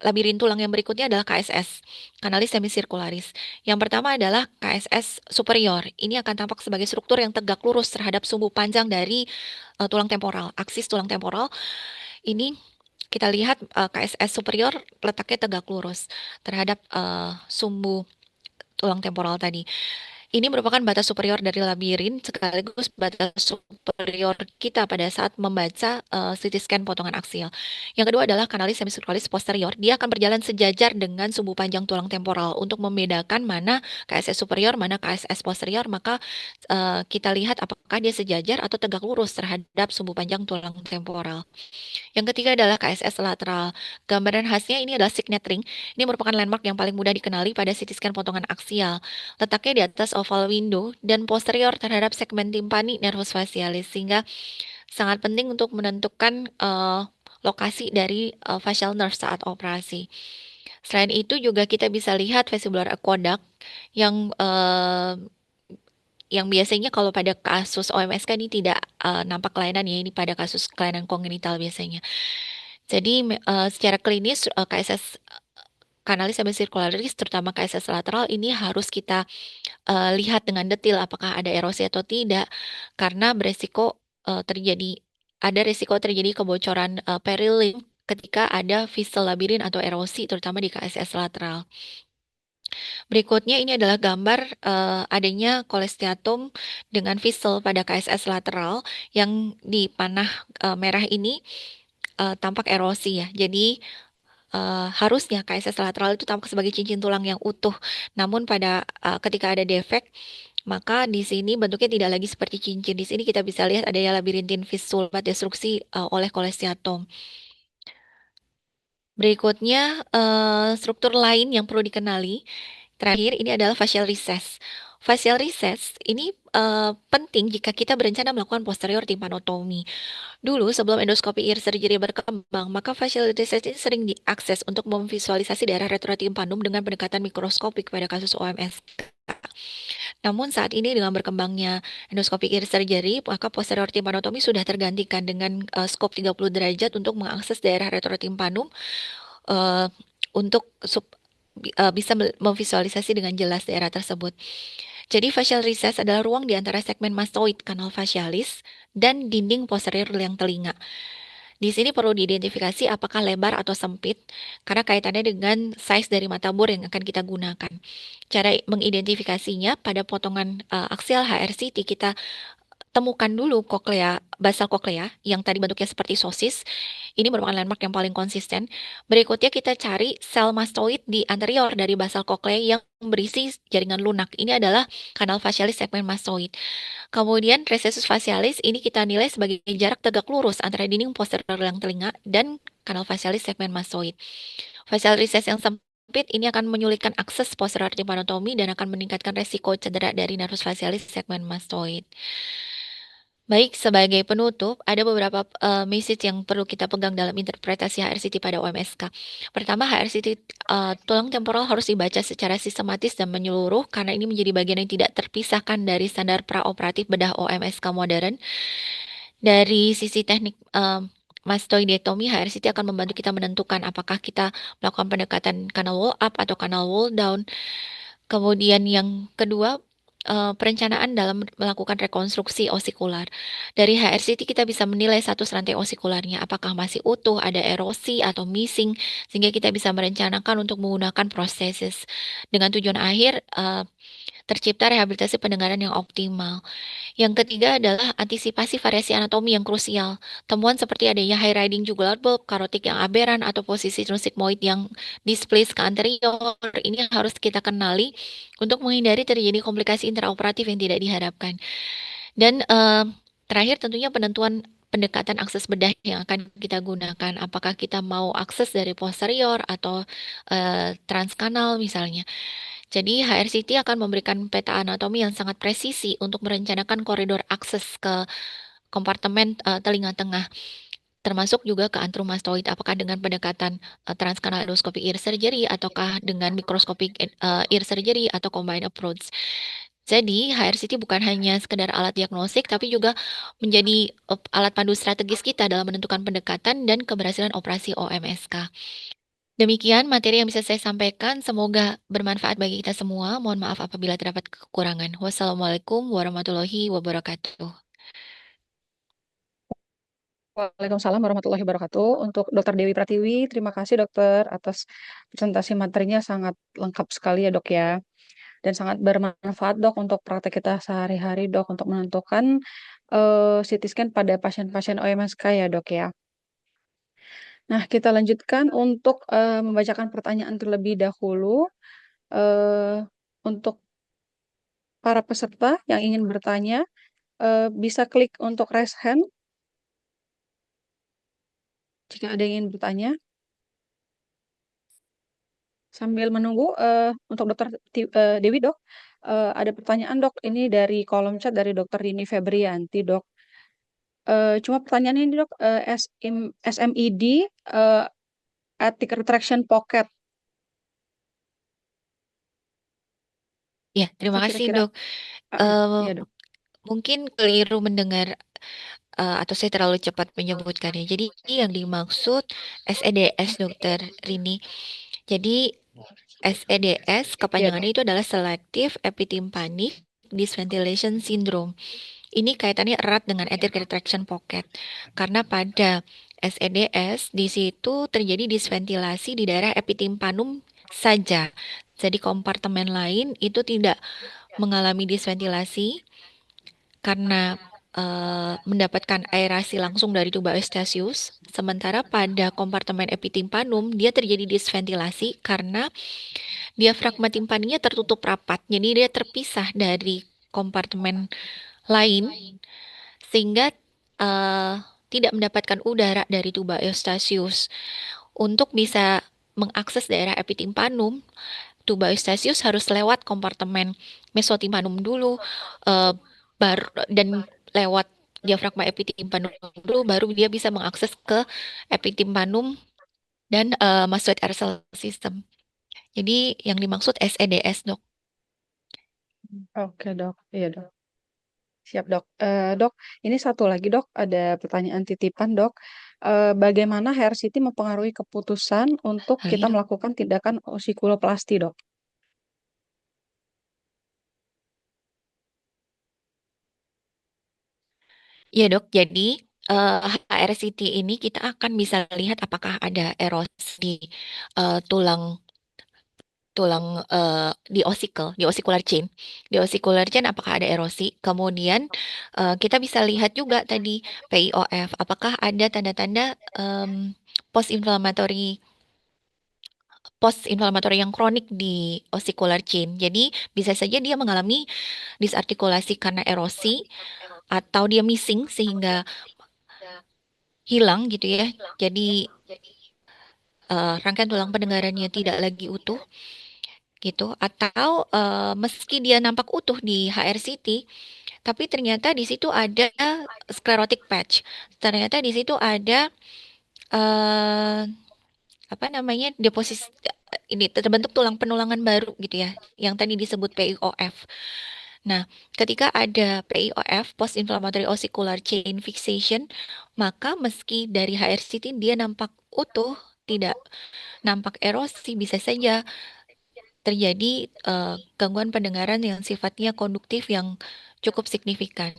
labirin tulang yang berikutnya adalah KSS, kanalis semicircularis. Yang pertama adalah KSS superior. Ini akan tampak sebagai struktur yang tegak lurus terhadap sumbu panjang dari tulang temporal, aksis tulang temporal. Ini kita lihat KSS superior letaknya tegak lurus terhadap sumbu tulang temporal tadi. Ini merupakan batas superior dari labirin sekaligus batas superior kita pada saat membaca CT scan potongan aksial. Yang kedua adalah kanalis semicircularis posterior. Dia akan berjalan sejajar dengan sumbu panjang tulang temporal untuk membedakan mana KSS superior, mana KSS posterior. Maka kita lihat apakah dia sejajar atau tegak lurus terhadap sumbu panjang tulang temporal. Yang ketiga adalah KSS lateral. Gambaran khasnya ini adalah signet ring. Ini merupakan landmark yang paling mudah dikenali pada CT scan potongan aksial. Letaknya di atas oval window dan posterior terhadap segmen timpani nervus facialis, sehingga sangat penting untuk menentukan lokasi dari facial nerve saat operasi. Selain itu juga kita bisa lihat vestibular aqueduct yang biasanya kalau pada kasus OMSK ini tidak nampak kelainan ya, ini pada kasus kelainan kongenital biasanya. Jadi secara klinis KSS kanalis semicircularis terutama KSS lateral ini harus kita lihat dengan detail apakah ada erosi atau tidak, karena ada resiko terjadi kebocoran perilim ketika ada fistel labirin atau erosi terutama di KSS lateral. Berikutnya ini adalah gambar adanya kolesteatum dengan fistel pada KSS lateral yang di panah merah ini tampak erosi ya. Jadi harusnya KSS lateral itu tampak sebagai cincin tulang yang utuh. Namun ketika ada defek, maka di sini bentuknya tidak lagi seperti cincin. Di sini kita bisa lihat adanya labirintin fistula destruksi oleh kolesteatum. Berikutnya struktur lain yang perlu dikenali. Terakhir ini adalah facial recess. Facial recess ini penting jika kita berencana melakukan posterior tympanotomy. Dulu sebelum endoskopi ear surgery berkembang, maka facial recess ini sering diakses untuk memvisualisasi daerah retrotimpanum dengan pendekatan mikroskopik pada kasus OMS. Namun saat ini dengan berkembangnya endoskopi ear surgery, maka posterior tympanotomy sudah tergantikan dengan scope 30 derajat untuk mengakses daerah retrotimpanum uh, untuk bisa memvisualisasi dengan jelas daerah tersebut. Jadi facial recess adalah ruang di antara segmen mastoid kanal facialis dan dinding posterior liang telinga. Di sini perlu diidentifikasi apakah lebar atau sempit, karena kaitannya dengan size dari mata bor yang akan kita gunakan. Cara mengidentifikasinya pada potongan aksial HRCT, kita temukan dulu basal koklea yang tadi bentuknya seperti sosis. Ini merupakan landmark yang paling konsisten. Berikutnya kita cari sel mastoid di anterior dari basal koklea yang berisi jaringan lunak. Ini adalah kanal facialis segmen mastoid. Kemudian recessus facialis ini kita nilai sebagai jarak tegak lurus antara dinding posterior liang telinga dan kanal facialis segmen mastoid. Facial recess yang sempit ini akan menyulitkan akses posterior tympanotomy dan akan meningkatkan resiko cedera dari nervus facialis segmen mastoid. Baik, sebagai penutup, ada beberapa message yang perlu kita pegang dalam interpretasi HRCT pada OMSK. Pertama, HRCT tulang temporal harus dibaca secara sistematis dan menyeluruh karena ini menjadi bagian yang tidak terpisahkan dari standar praoperatif bedah OMSK modern. Dari sisi teknik mastoidectomy, HRCT akan membantu kita menentukan apakah kita melakukan pendekatan kanal wall up atau kanal wall down. Kemudian yang kedua, perencanaan dalam melakukan rekonstruksi osikular. Dari HRCT kita bisa menilai status rantai osikularnya, apakah masih utuh, ada erosi atau missing, sehingga kita bisa merencanakan untuk menggunakan prosesis dengan tujuan akhir tercipta rehabilitasi pendengaran yang optimal. Yang ketiga adalah antisipasi variasi anatomi yang krusial. Temuan seperti adanya high riding jugular bulb, karotik yang aberran, atau posisi trunk sigmoid yang displace ke anterior, ini harus kita kenali untuk menghindari terjadi komplikasi intraoperatif yang tidak diharapkan. Dan terakhir tentunya penentuan pendekatan akses bedah yang akan kita gunakan. Apakah kita mau akses dari posterior atau transkanal misalnya. Jadi HRCT akan memberikan peta anatomi yang sangat presisi untuk merencanakan koridor akses ke kompartemen telinga tengah, termasuk juga ke antrumastoid. Apakah dengan pendekatan transcanal endoscopy ear surgery ataukah dengan microscopic ear surgery atau combined approach. Jadi, HRCT bukan hanya sekedar alat diagnostik, tapi juga menjadi alat pandu strategis kita dalam menentukan pendekatan dan keberhasilan operasi OMSK. Demikian materi yang bisa saya sampaikan. Semoga bermanfaat bagi kita semua. Mohon maaf apabila terdapat kekurangan. Wassalamualaikum warahmatullahi wabarakatuh. Waalaikumsalam warahmatullahi wabarakatuh. Untuk Dokter Dewi Pratiwi, terima kasih dokter atas presentasi materinya sangat lengkap sekali ya dok ya. Dan sangat bermanfaat dok untuk praktek kita sehari-hari dok untuk menentukan CT scan pada pasien-pasien OMSK ya dok ya. Nah kita lanjutkan untuk membacakan pertanyaan terlebih dahulu. eh, untuk para peserta yang ingin bertanya, bisa klik untuk raise hand jika ada yang ingin bertanya. Sambil menunggu untuk Dokter Dewi dok, ada pertanyaan dok. Ini dari kolom chat dari Dokter Rini Febrianti dok. Cuma pertanyaannya ini dok, SMED eh, Attic Retraction Pocket Ya, itu terima kasih, kira-kira, Dok. Eh, ya dok. Mungkin keliru mendengar atau saya terlalu cepat menyebutkannya. Jadi yang dimaksud SEDS, Dokter Rini. Jadi SEDS Iya kepanjangannya dok. itu adalah Selective Epitympanic Dysventilation Syndrome. Ini kaitannya erat dengan Attic Retraction Pocket. Karena pada SEDS di situ terjadi disventilasi di daerah epitympanum saja. Jadi kompartemen lain itu tidak mengalami disventilasi karena mendapatkan aerasi langsung dari tuba eustachius. Sementara pada kompartemen epitympanum dia terjadi disventilasi karena diafragma timpaninya tertutup rapat. Jadi dia terpisah dari kompartemen lain sehingga eh, tidak mendapatkan udara dari tuba eustachius. Untuk bisa mengakses daerah epitympanum, tuba eustachius harus lewat kompartemen mesotimpanum dulu, eh, baru dan lewat diafragma epitympanum dulu, baru dia bisa mengakses ke epitympanum dan mastoid air cell system. Jadi yang dimaksud SEDS, dok. Oke dok, iya dok. Siap dok. Dok, ini satu lagi dok, ada pertanyaan titipan dok. Bagaimana HRCT mempengaruhi keputusan untuk Halo, kita dok. melakukan tindakan osikuloplasti dok? Iya, dok. Jadi HRCT ini kita akan bisa lihat apakah ada erosi di tulang tulang di di ossicular chain. Di ossicular chain apakah ada erosi? Kemudian kita bisa lihat juga tadi PIOF, apakah ada tanda-tanda post-inflammatory post-inflammatory yang kronik di ossicular chain. Jadi bisa saja dia mengalami disartikulasi karena erosi atau dia missing sehingga hilang gitu ya. Jadi rangkaian tulang pendengarannya tidak lagi utuh gitu, atau meski dia nampak utuh di HRCT tapi ternyata di situ ada sclerotic patch, ternyata di situ ada eh, apa namanya deposit, ini terbentuk tulang penulangan baru gitu ya, yang tadi disebut PIOF. Nah, ketika ada PIOF, post inflammatory ossicular chain fixation, maka meski dari HRCT dia nampak utuh, tidak nampak erosi, bisa saja terjadi gangguan pendengaran yang sifatnya konduktif yang cukup signifikan.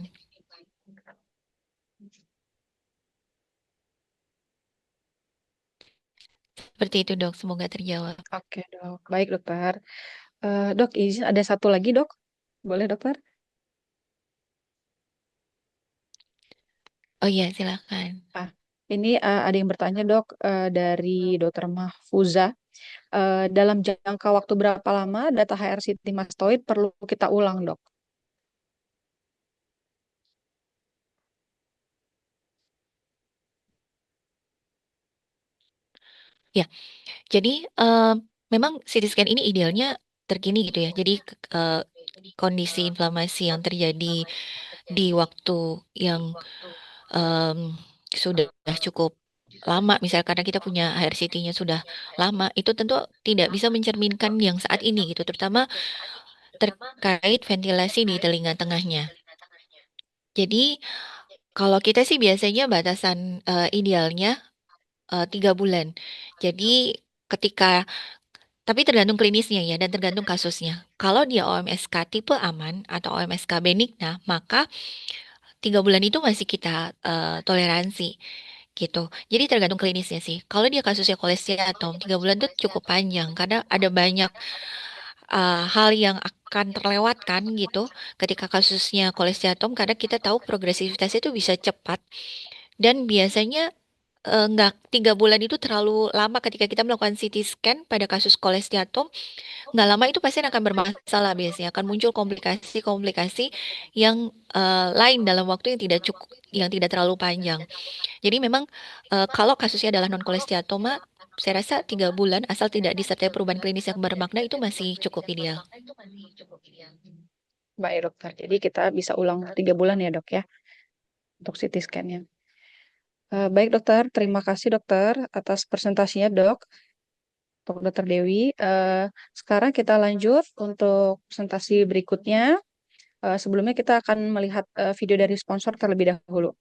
Seperti itu, Dok. Semoga terjawab. Oke dok, baik dokter. Dok, izin ada satu lagi dok, boleh dokter? Oh iya, silakan. Ah, ini ada yang bertanya dok, dari dokter Mahfuza. Dalam jangka waktu berapa lama data HRCT mastoid perlu kita ulang dok? Ya, jadi memang CT scan ini idealnya terkini gitu ya. Jadi kondisi inflamasi yang terjadi di waktu yang em, sudah cukup lama, misalnya karena kita punya HRCT-nya sudah lama, itu tentu tidak bisa mencerminkan yang saat ini gitu, terutama terkait ventilasi di telinga tengahnya. Jadi kalau kita sih biasanya batasan idealnya 3 bulan. Jadi ketika tapi tergantung klinisnya ya dan tergantung kasusnya. Kalau dia OMSK tipe aman atau OMSK benigna, maka 3 bulan itu masih kita toleransi gitu. Jadi tergantung klinisnya sih. Kalau dia kasusnya kolesteatom, 3 bulan itu cukup panjang karena ada banyak hal yang akan terlewatkan gitu ketika kasusnya kolesteatom karena kita tahu progresivitasnya itu bisa cepat dan biasanya nggak 3 bulan itu terlalu lama ketika kita melakukan CT scan pada kasus kolesteatom nggak lama itu pasien akan bermasalah biasanya akan muncul komplikasi-komplikasi yang lain dalam waktu yang tidak cukup yang tidak terlalu panjang. Jadi memang kalau kasusnya adalah non kolesteatoma, saya rasa 3 bulan asal tidak disertai perubahan klinis yang bermakna itu masih cukup ideal. Baik dokter, jadi kita bisa ulang 3 bulan ya dok ya untuk CT scan-nya. Baik dokter, terima kasih dokter atas presentasinya dok, untuk dokter Dewi. Sekarang kita lanjut untuk presentasi berikutnya. Sebelumnya kita akan melihat video dari sponsor terlebih dahulu.